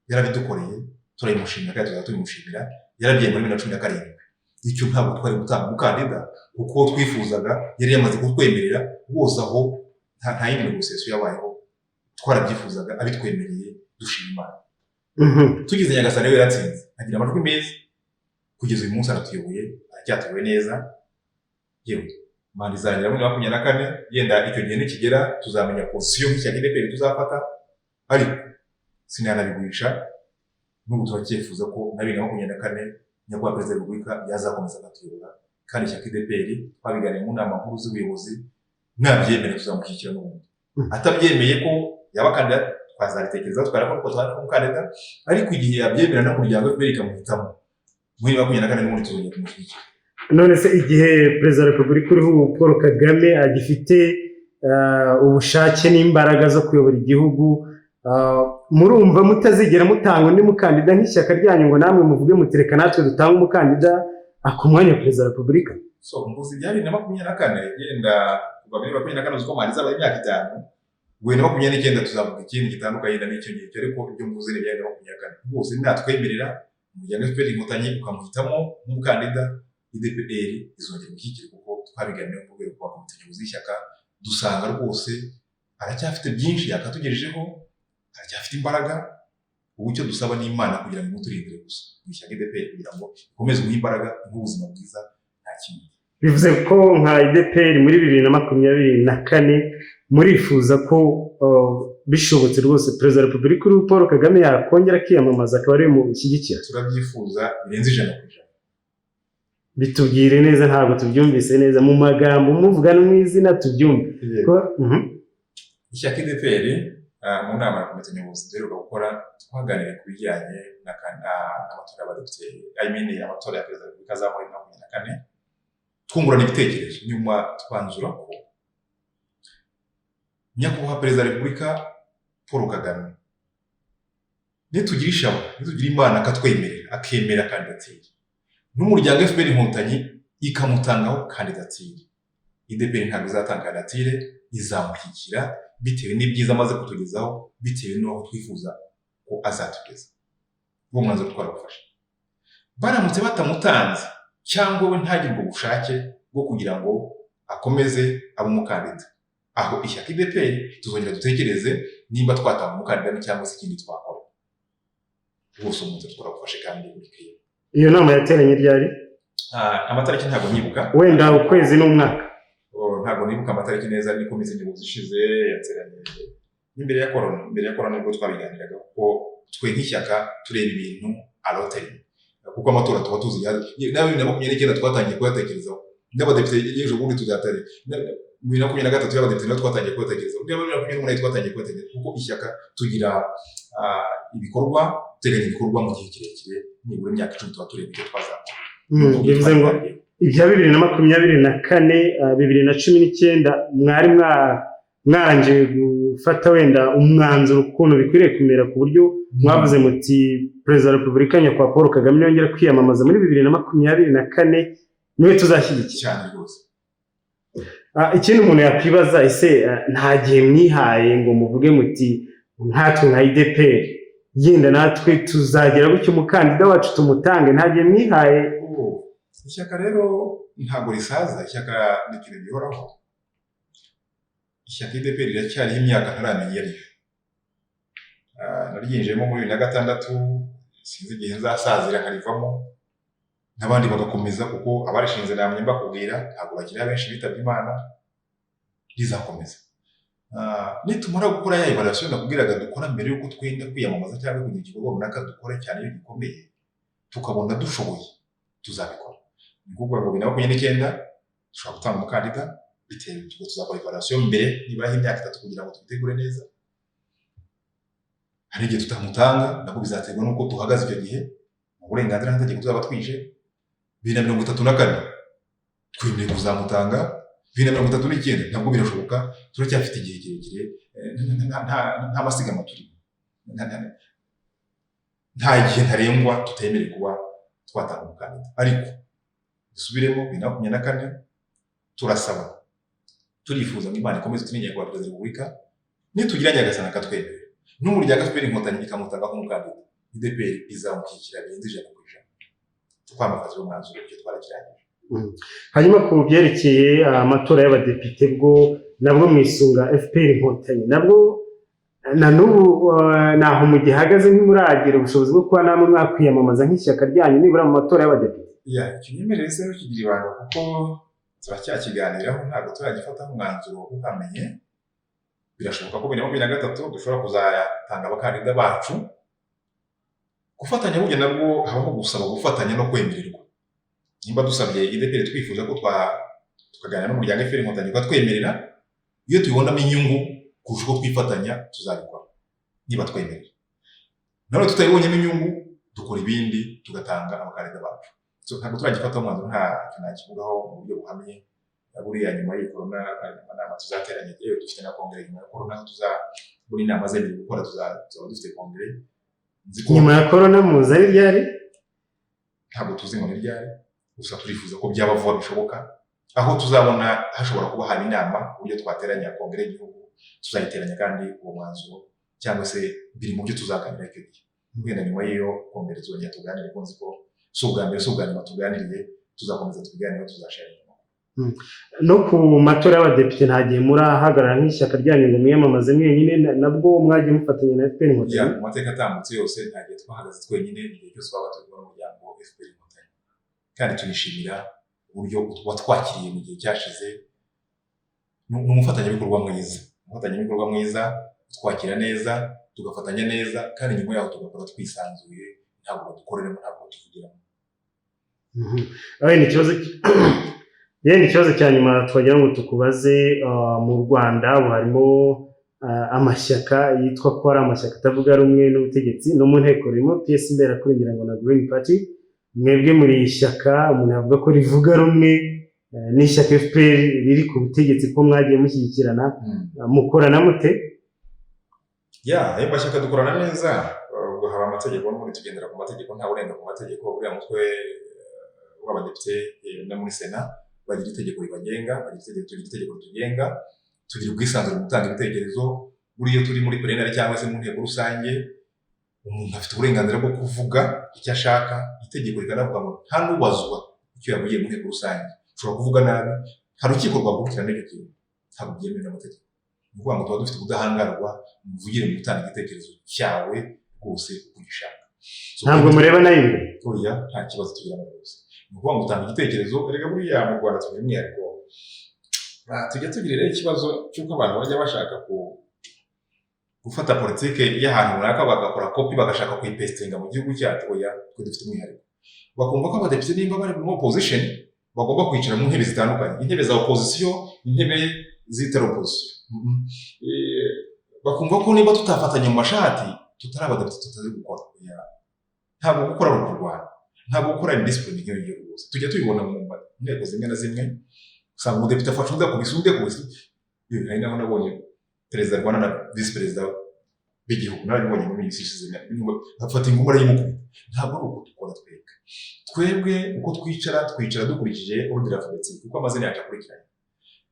Yarabidukoreye turayimushimira kandi tuzabimushimira. Yarabyemeye muri 2017. Icyo ntabwo twari gutanga umukandida kuko twifuzaga yari yamaze kutwemerera bose aho nta yindi negociation yabayeho. Twarabyifuzaga abitwemereye dushima Imana. Tugize Nyagasani we yaratsinze agira amajwi meza kugeza uyu munsi aratuyoboye aracyatuyoboye neza. Yewe manda izangira muri 2024 yenda icyo gihe nikigera tuzamenya position y'ishyaka IDPR tuzafata ariko sinanabigurisha n'ubu turacyifuza ko na 2024 nyakubahwa perezida wa Repubulika yazakomeza akatuyobora kandi ishyaka IDPR twabiganiye mu nama nkuru z'ubuyobozi nabyemera tuzamushyikira n'ubundi. Atabyemeye ko yaba kandida twazabitekereza twarakora ko twari umukandida ariko igihe yabyemera no muryango FPR ikamuhitamo muri 2024 n'ubundi tuzongera kumushyigikira. None se igihe perezida wa Repubulika uriho Paul Kagame agifite ubushake n'imbaraga zo kuyobora igihugu murumva mutazigera mutanga undi mukandida nk'ishyaka ryanyu ngo namwe muvuge mutereka natwe dutanga umukandida akumwanya perezida wa Repubulika? So mbuzi byari na 2024 yenda kuva muri 2024 uko mari zaba imyaka 5 we na 2029 tuzavuga ikindi gitandukanye n'icyo gihe ariko ibyo mbuzi ni byari 2024 bose natwemerera umuryango FPR Inkotanyi ukamuhitamo nk'umukandida IDPR izongera gushyigikira kuko twabiganiye mu rwego rwa komite y'ishyaka dusanga rwose aracyafite byinshi yakatugejejeho aracyafite imbaraga. Ubu icyo dusaba n'Imana kugira ngo muturindire gusa ishyaka IDPR kugira ngo ikomeze guha imbaraga n'ubuzima bwiza nta kimwe. Bivuze ko nka IDPR muri 2024 murifuza ko bishobotse rwose perezida wa Repubulika uriho Paul Kagame yakongera akiyamamaza akaba ari mu gushyigikira? Turabyifuza birenze 100%. Bitubwire neza ntabwo tubyumvise neza mu magambo muvuga no mu izina tubyumve. Ishyaka IDPR mu nama ya komite nyobozi duheruka gukora twaganiriye ku bijyanye n'amatora y'abadepite amatora ya perezida wa Repubulika azaba muri 2024 twungurana ibitekerezo nyuma twanzura ko nyakubahwa perezida wa Repubulika Paul Kagame nitugira ishyaka nitugira Imana akatwemerera akemera kandidatire n'umuryango FPR Inkotanyi ikamutangaho kandidatire IDPR ntabwo izatanga kandidatire izamushyigikira bitewe n'ibyiza amaze kutugezaho bitewe n'aho twifuza ko azatugeza. Uwo mwanzuro twarafashe. Baramutse batamutanze cyangwa we ntagire ubwo bushake bwo kugira ngo akomeze abe umukandida aho ishyaka IDPR tuzongera dutekereze nimba twatanga umukandida cyangwa se ikindi twakora. Bose umwanzuro twarafashe kandi burikiye. Iyo nama yateranye ryari? Amatariki ntabwo nyibuka. Wenda ukwezi n'umwaka. Ntabwo nibuka amatariki neza ni komite nyobozi ishize yateranye imbere ya corona nibwo twabiganiraga kuko twe nk'ishyaka tureba ibintu aroteri kuko amatora tuba tuzi nawe 2029 twatangiye kuyatekerezaho n'abadepite y'ejo bundi tuzatare 2023 y'abadepite nabo twatangiye kuyatekerezaho 2028 twatangiye kuyatekereza kuko ishyaka tugira ibikorwa teganya ibikorwa mu gihe kirekire nibura imyaka 10 tuba tureba ibyo twazakora bivuze ngo ibya 2024 2019 mwari mwarangije gufata wenda umwanzuro ukuntu bikwiriye kumera ku buryo mwavuze muti Perezida wa Repubulika nyakubahwa Paul Kagame yongera kwiyamamaza muri 2024 niwe tuzashyigikira cyane rwose. Ikindi umuntu yakwibaza ese nta gihe mwihaye ngo muvuge muti nkatwe nka IDPR yenda natwe tuzagera gutyo umukandida wacu tumutange, nta gihe mwihaye? Ishyaka rero ntabwo risaza, ishyaka ni ikintu gihoraho. Ishyaka IDPR riracyariho imyaka ntaramenya iyo ariyo. Naryinjiyemo muri 2006 sinzi igihe nzasazira nkarivamo n'abandi bagakomeza kuko abarishinze namye mbakubwira ntabwo bakiri benshi bitabye Imana, rizakomeza. Nitumara gukora ya evaluation nakubwiraga dukora mbere yuko twenda kwiyamamaza cyangwa kugira igikorwa runaka dukora cyane iyo gikomeye tukabona dushoboye tuzabikora. Ni ukuvuga ngo 2029 dushobora gutanga umukandida bitewe tuzakora evaluation mbere nibura imyaka 3 kugira ngo tubitegure neza. Hari igihe tutamutanga nabwo bizaterwa nuko duhagaze icyo gihe mu burenganzira n'amategeko tuzaba twije. 2034 twemeye kuzamutanga, 2039 ntabwo birashoboka, turacyafite igihe kirekire, nta masigama turimo, nta gihe ntarengwa tutemereye kuba twatanga umukandida. Ariko dusubiremo 2024 turasaba turifuza ngo Imana ikomeze tumenye kwa Perezida wa Repubulika nitugira Nyagasani akatwemerera n'umuryango FPR Inkotanyi ikamutanga nk'umukandida, IDPR izamukikira birenze 100% twamafata umwanzuro cyo twarakiranye. Hanyuma ku byerekeye amatora y'abadepite bwo nabwo mwisunga FPR Inkotanyi nabwo na n'ubu naho mu gihagaze ntimuragira ubushobozi bwo kuba namwe mwakwiyamamaza nk'ishyaka ryanyu nibura mu matora y'abadepite? Kinyemerere se kigira ibanga kuko turacyakiganiraho ntabwo turagifata umwanzuro uhamenye. Birashoboka ko 2023 dushobora kuzatanga abakandida bacu. Gufatanya burya nabwo habaho gusaba gufatanya no kwemererwa. Nimba dusabye IDPR twifuza ko tukaganira n'umuryango FPR Inkotanyi twatwemerera, iyo tubonamo inyungu kurusha uko twifatanya tuzabikora niba twemerera. None tutayibonyemo inyungu dukora ibindi tugatanga abakandida bacu. Ntabwo turagifata umwanzuro, nta kivugaho mu buryo buhamye. Buriya nyuma y'i corona nama tuzateranye yewe dufite na kongere nyuma ya corona buri nama zemerewe gukora tuzaba dufite kongere. Nyuma ya corona muza ryari? Ntabwo tuzi ngo ni ryari, gusa turifuza ko byaba vuba bishoboka, aho tuzabona hashobora kuba hari inama uburyo twateranya kongere y'igihugu tuzayiteranya kandi uwo mwanzuro cyangwa se biri mu byo tuzaganira icyo gihe. Wenda nyuma y'iyo kongere tuzongera tuganire ko nzi ko si ubwa mbere si ubwa nyuma tuganiriye, tuzakomeza tubiganire tuzashare. No ku matora y'abadepite nta gihe murahagarara nk'ishyaka ryanyu ngo mwiyamamaze mwenyine, nabwo mwagiye mufatanya na FPR Inkotanyi? Mu mateka atambutse yose nta gihe twahagaze twenyine, igihe cyose twaba turi mu muryango FPR Inkotanyi, kandi tunishimira uburyo watwakiriye mu gihe cyashize. Ni umufatanyabikorwa mwiza, twakira neza tugafatanya neza, kandi nyuma yaho tugakora twisanzuye, ntabwo dukoreramo ntabwo tuvugiramo. Ikibazo cya nyuma twagira ngo tukubaze, mu Rwanda harimo amashyaka yitwa ko ari amashyaka atavuga rumwe n'ubutegetsi, no mu nteko ririmo PS Imberakuri ngira ngo na Green Party. Mwebwe muri ishyaka umuntu avuga ko rivuga rumwe n'ishyaka FPR riri ku butegetsi, ko mwagiye mushyigikirana, mukorana mute? Ayo mashyaka dukorana neza, ubwo haba amategeko n'ubundi tugendera ku mategeko, nta urenga ku mategeko. Buriya mutwe w'abadepite no muri Sena bagira itegeko ribagenga, tugira itegeko tugenga, tugira ubwisanzure mu gutanga ibitekerezo. Buriya turi muri plenary cyangwa se mu nteko rusange, umuntu afite uburenganzira bwo kuvuga icyo ashaka. Itegeko rikanavuga ngo nta n'ubazwa icyo yavugiye mu nteko rusange. Ushobora kuvuga nabi, hari urukiko rwagukurikirana n'icyo kintu, ntabwo byemewe n'amategeko. Ni ukuvuga ngo tuba dufite ubudahangarwa mu muvugire mu gutanga igitekerezo cyawe rwose uko ugishaka. Ntabwo mureba nayo imbere? Oya, nta kibazo tugira na rwose. Ni ukuvuga ngo utanga igitekerezo. Erega buriya mu Rwanda tugira umwihariko, tujya tugira rero ikibazo cy'uko abantu bajya bashaka gufata politike y'ahantu runaka bagakora copy bagashaka kuyipestinga mu gihugu cyacu. Oya, twe dufite umwihariko. Bakumva ko abadepite nimba bari mu opposition bagomba kwicara mu ntebe zitandukanye, intebe za opposition, intebe zitari opposition. Bakumva ko niba tutafatanya mu mashati tutari abadepite tutazi gukora. Ntabwo gukora ari ukurwana, ntabwo gukora ari discipline nk'iyo ngiyo rwose. Tujya tubibona mu nteko zimwe na zimwe, usanga umudepite afashe undi akubise. Hari naho nabonye perezida Rwanda na visi perezida b'igihugu narabibonye muri minsi ishize, afata inguma arayimukubita. Ntabwo ari uko dukora twebwe uko twicara dukurikije ordre alphabétique kuko amazina yacu akurikiranye.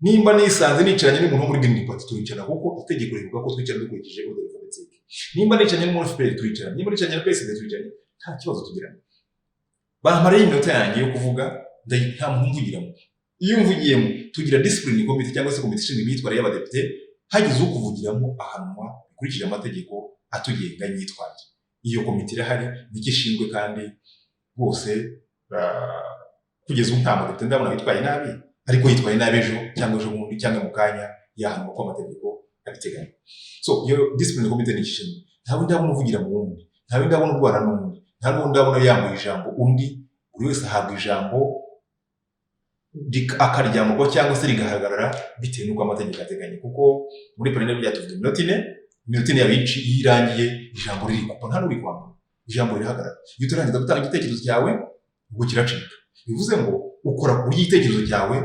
Nimba nisanze nicaranye n'umuntu muri Green Party turicara kuko itegeko rivuga ko twicara dukurikije ordre alphabétique. Nimba nicaranye n'umuntu FPR turicara, nimba nicaranye na PSD turicara, nta kibazo tugirana. Bahamaraye iminota yanjye yo kuvuga nta muntu mvugiramo. Iyo mvugiyemo tugira discipline committee cyangwa se komite ishinzwe imyitwarire y'abadepite, hagize ukuvugiramo ahanwa bikurikije amategeko atugenga imyitwarire. Iyo komite irahari nicyo ishinzwe kandi bose kugeza ubu nta mudepite ndabona witwaye nabi, ariko yitwaye nabi ejo cyangwa ejo bundi cyangwa mu kanya yahanwa ko amategeko abiteganya. So iyo discipline committee ni ishinzwe, ntawe ndabona uvugira mu wundi, ntawe ndabona urwara n'undi, ntawe ndabona yambuye ijambo undi. Buri wese ahabwa ijambo akaryamurwa cyangwa se rigahagarara bitewe n'uko amategeko ateganya. Kuko muri plenary byatuvuga iminota ine yabici irangiye ijambo riri kuko nta n'uri kwambura, ijambo rirahagarara. Iyo utarangiza gutanga igitekerezo cyawe ubwo kiracika. Bivuze ngo ukora kuri igitekerezo cyawe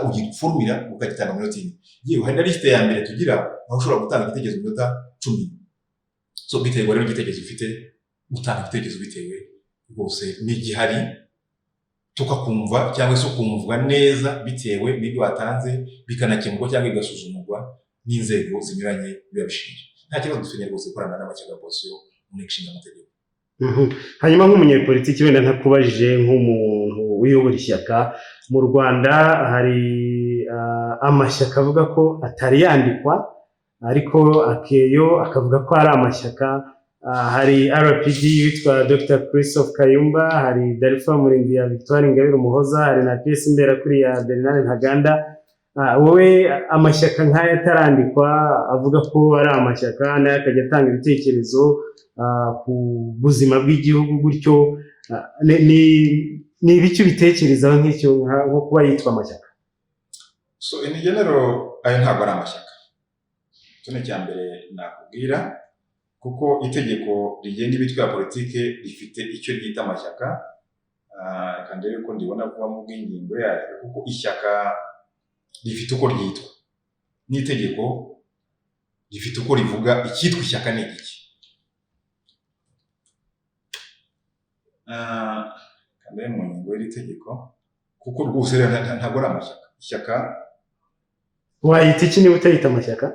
ugiformira ukagitanga minota ine. Yewe hari na liste ya mbere tugira aho ushobora gutanga igitekerezo minota 10. So bitewe rero igitekerezo ufite, utanga igitekerezo bitewe rwose n'igihari, tukakumva cyangwa se ukumvwa neza bitewe n'ibyo watanze, bikanakemurwa cyangwa bigasuzumurwa n'inzego zinyuranye biba bishinzwe. Nta kibazo dufite rwose gukorana n'amashyaka opposition mu nteko ishinga amategeko. Hanyuma nk'umunyepolitiki wenda ntakubajije nk'umuntu uyobora ishyaka mu Rwanda, hari amashyaka avuga ko atari yandikwa ariko akeyo akavuga ko ari amashyaka. Hari RPD witwa Dr. Christophe Kayumba, hari Dalpha Murinzi ya Victoire Ingabire Umuhoza, hari na PS Imberakuri ya Bernard Ntaganda. Wowe amashyaka nk'aya atarandikwa avuga ko ari amashyaka nayo akajya atanga ibitekerezo ku buzima bw'igihugu gutyo, ni ibiki bitekerezaho nk'icyo nko kuba yitwa amashyaka? So in general ayo ntabwo ari amashyaka. Cyo cya mbere nakubwira, kuko itegeko rigenga imitwe ya politike rifite icyo ryita amashyaka, kandi rero ko ndibona kuba mu bw'ingingo yaryo, kuko ishyaka rifite uko ryitwa n'itegeko rifite uko rivuga icyitwa ishyaka ni iki. Kandi mu ngingo y'iri tegeko, kuko rwose ntabwo ari amashyaka. Ishyaka wayita iki niba utayita amashyaka?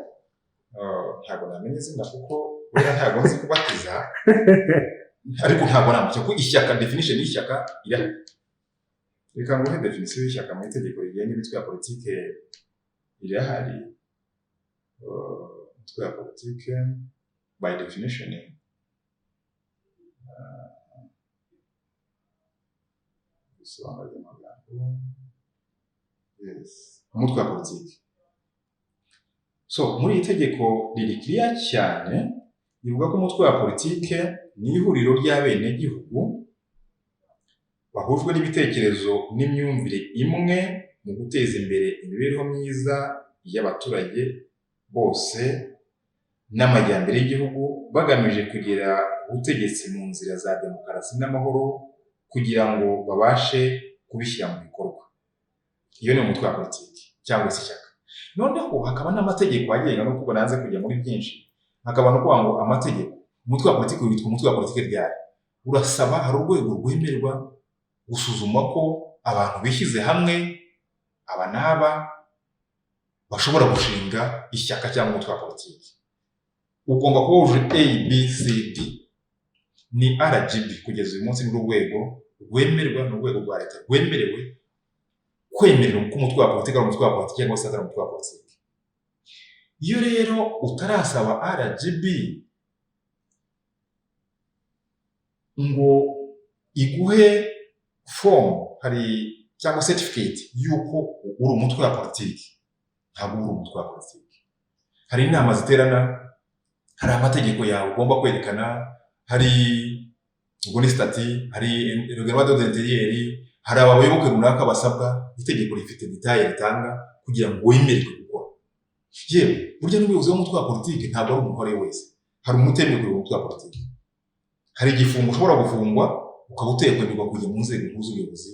Ntabwo namenye izina kuko wera ntabwo nzi kubatiza, ariko ntabwo ari amashyaka. Ishyaka, definition y'ishyaka irahari. Reka nguhe definition y'ishyaka mu itegeko rigenga imitwe ya politike irahari. Imitwe ya politike by definition bisobanura amagambo. Yes, umutwe wa politike. So muri iri tegeko riri clear cyane, rivuga ko umutwe wa politike ni ihuriro ry'abenegihugu bahujwe n'ibitekerezo n'imyumvire imwe mu guteza imbere imibereho myiza y'abaturage bose n'amajyambere y'igihugu, bagamije kugera ubutegetsi mu nzira za demokarasi n'amahoro kugira ngo babashe kubishyira mu bikorwa. Iyo ni umutwe wa politike cyangwa se ishyaka. Noneho hakaba n'amategeko agenga, no kuko nanze kujya muri byinshi, hakaba no kuvuga ngo amategeko. Umutwe wa politike witwa umutwe wa politike ryari? Urasaba, hari urwego rwemerwa gusuzuma ko abantu bishyize hamwe aba n'aba bashobora gushinga ishyaka cyangwa umutwe wa politike. Ugomba kuba wujuje ABCD. Ni RGB kugeza uyu munsi n'urwego rwemerwa, n'urwego rwa leta rwemerewe kwemerera ko umutwe wa politike ari umutwe wa politike cyangwa se atari umutwe wa politike. Iyo rero utarasaba RGB ngo iguhe form hari cyangwa certificate yuko uri umutwe wa politike, ntabwo uri umutwe wa politike. Hari inama ziterana hari amategeko yawe ugomba kwerekana, hari ubwo ni stati, hari reglement d'intérieur, hari abayoboke runaka basabwa, itegeko rifite detail ritanga kugira ngo wemererwe gukora. Yewe burya n'umuyobozi w'umutwe wa politiki ntabwo ari umukore wese, hari umutemewe ku mutwe wa politiki. Hari igifungo ushobora gufungwa ukaba utekwemerwa kujya mu nzego nkuru z'ubuyobozi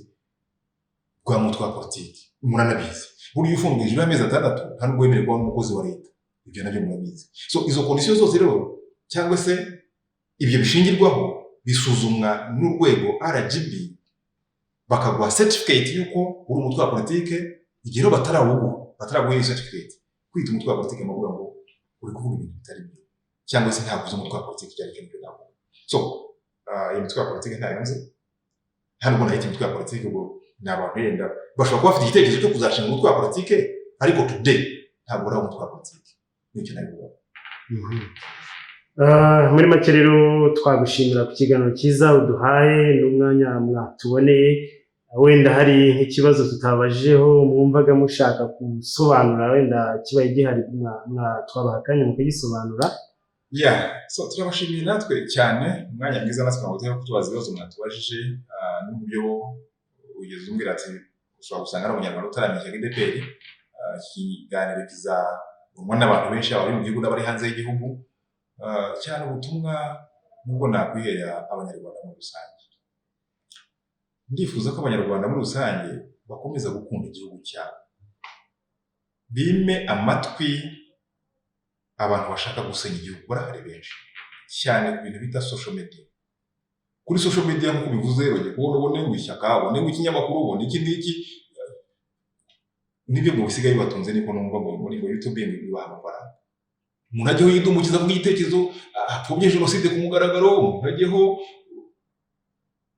bwa mutwe wa politiki, muranabizi. Burya ufungiye hejuru y'amezi 6 nta nubwo wemererwa n'umukozi wa leta, ibyo nabyo murabizi. So izo conditions zose rero cyangwa se ibyo bishingirwaho bisuzumwa n'urwego RGB, bakaguha certificate yuko uri umutwe wa politiki. Igihe bataraguha certificate, kwita umutwe wa politiki amavuga ngo uri kuvuga ibintu bitari byo, cyangwa se ntabwo uzi umutwe wa politiki cyari cyo ntabwo. So iyi mitwe ya politiki ntayo nzi, ntabwo nahita imitwe ya politiki ubwo ni abantu yenda bashobora kuba bafite igitekerezo cyo kuzashinga umutwe wa politiki, ariko today ntabwo ari umutwe wa politiki. Nicyo nabivuga. Muri make rero twagushimira ku kiganiro cyiza uduhaye n'umwanya mwatuboneye. Wenda hari nk'ikibazo tutabajeho mwumvaga mushaka gusobanura, wenda kibaye gihari twabaha akanya mukagisobanura. So turabashimiye natwe cyane, umwanya mwiza natwe mwabuteye kutubaza ibibazo mwatubajije, n'uburyo ugeze umbwira ati ushobora gusanga ari umunyarwanda utaramenya DPR. Ikiganiro kizabonwa n'abantu benshi, abari mu gihugu n'abari hanze y'igihugu, cyane ubutumwa nubwo nakwihera abanyarwanda muri rusange. Ndifuza ko abanyarwanda muri rusange bakomeza gukunda igihugu cyabo, bime amatwi abantu bashaka gusenya igihugu. Barahari benshi cyane ku bintu bita social media. Kuri social media nk'uko bivuze rero, ubone ngo ishyaka, ubone ngo ikinyamakuru, ubone iki n'iki, nibyo ngo bisigaye bibatunze. Niko numva ngo muri YouTube bibaha amafaranga. Umuntu ajyeho yidumukiza avuga igitekerezo, apfobye jenoside ku mugaragaro, umuntu ajyeho.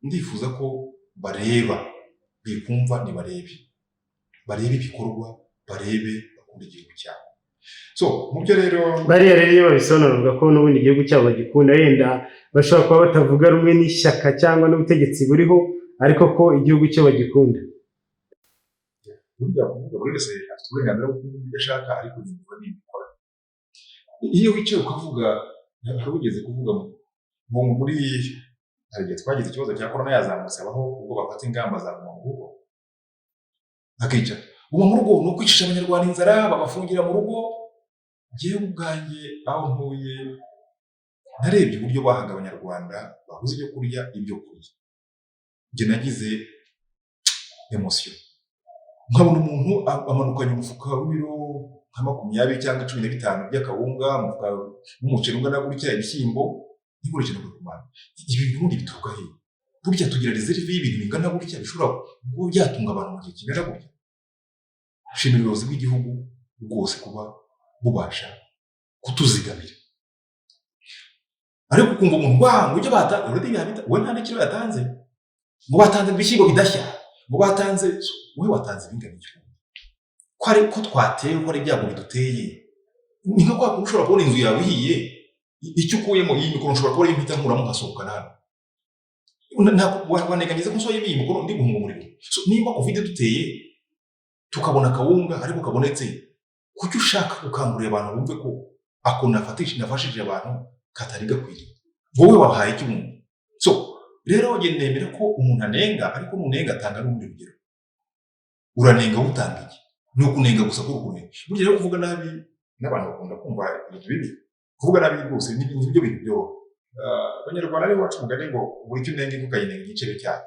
Ndifuza ko bareba, bikumva nibarebe, barebe ibikorwa, barebe bakunda igihugu cyabo. So mubyo rero bariya rero iyo babisobanura ko n'ubundi igihugu cyabo bagikunda, yenda bashobora kuba batavuga rumwe n'ishyaka cyangwa n'ubutegetsi buriho, ariko ko igihugu cyo bagikunda. Burya kuvuga buri wese afite uburenganzira bwo kuvuga ibyo ashaka, ariko nibwo nibikora. Iyo wicaye ukavuga, hari ugeze kuvuga ngo muri hari igihe twagize ikibazo cya corona yazamutse, abaho ubwo bafata ingamba za mu rugo, akica ubu mu rugo no kwicisha abanyarwanda inzara, babafungira mu rugo. Ngewe ubwanjye aho ntuye narebye uburyo bahaga abanyarwanda babuze ibyo kurya, njye nagize emotion. Nkabona umuntu amanukanye umufuka w'ibiro nka 20 cyangwa 15 by'akawunga, umufuka w'umuceri ungana gutya, ibishyimbo, ntikurikije no kumana. Ibi bintu bituruka he? Burya tugira reserve y'ibintu bingana gutya bishobora kuba byatunga abantu mu gihe kingana gutya. Shimira ubuyobozi bw'igihugu bwose kuba bubasha kutuzigamira. Ariko ukumva umuntu ngo ujye batanze uretse ibihita, we nta n'ikiro yatanze, ngo batanze ibishyimbo bidashya, ngo batanze, we watanze ibingana iki? Ko ari ko twateye, ko ari ibyago biduteye. Ni nko kwa ushobora kubona inzu yawe ihiye, icyo ukuyemo iyi mikoro ushobora kubona impita nkuramo nkasohoka hano. Waneganyeze ko nsoye iyi mikoro ndi guhunga umuriro. Nimba covid duteye tukabona kawunga ariko kabonetse, kuki ushaka gukangurira abantu bumve ko ako nafashije abantu katari gakwiriye? Wowe wahaye iki umuntu? So rero nge nemera ko umuntu anenga, ariko nunenga atanga n'ubundi rugero. Uranenga utanga iki? Ni ukunenga gusa ko ukunenga. Burya rero kuvuga nabi n'abantu bakunda kumva ibintu bibi. Kuvuga nabi rwose nibyo bintu byo abanyarwanda rero bacu mugane ngo buri cyo unenga ukayinenga igicebe cyayo.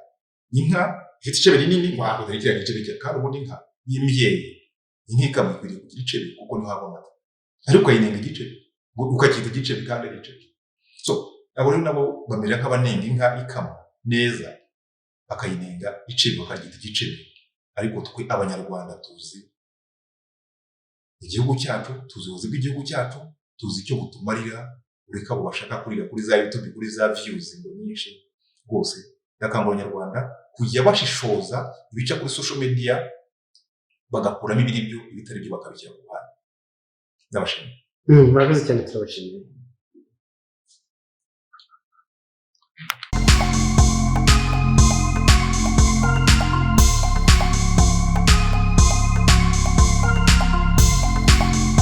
Inka ifite icebe rinini ngo hakoze ikira igicebe cyayo, kandi ubundi inka y'imyeyi inkika mukwiriye kugira icebe kuko niho hava amata, ariko ukayinenga igicebe ukakita igicebe kandi ari igicebe. So abo rero nabo bamera nk'abanenga inka ikama neza bakayinenga icebe bakagita igicebe. Ariko twe abanyarwanda tuzi igihugu cyacu, tuzi ubuzi bw'igihugu cyacu, tuzi icyo butumarira. Ureka abo bashaka kurira kuri za YouTube, kuri za views ngo nyinshi rwose. Yakangura abanyarwanda kujya bashishoza ibica kuri social media, bagakuramo ibiri byo ibitari byo bakabishyira ku ruhande. Ndabashimiye. Murakoze cyane, turabashimiye.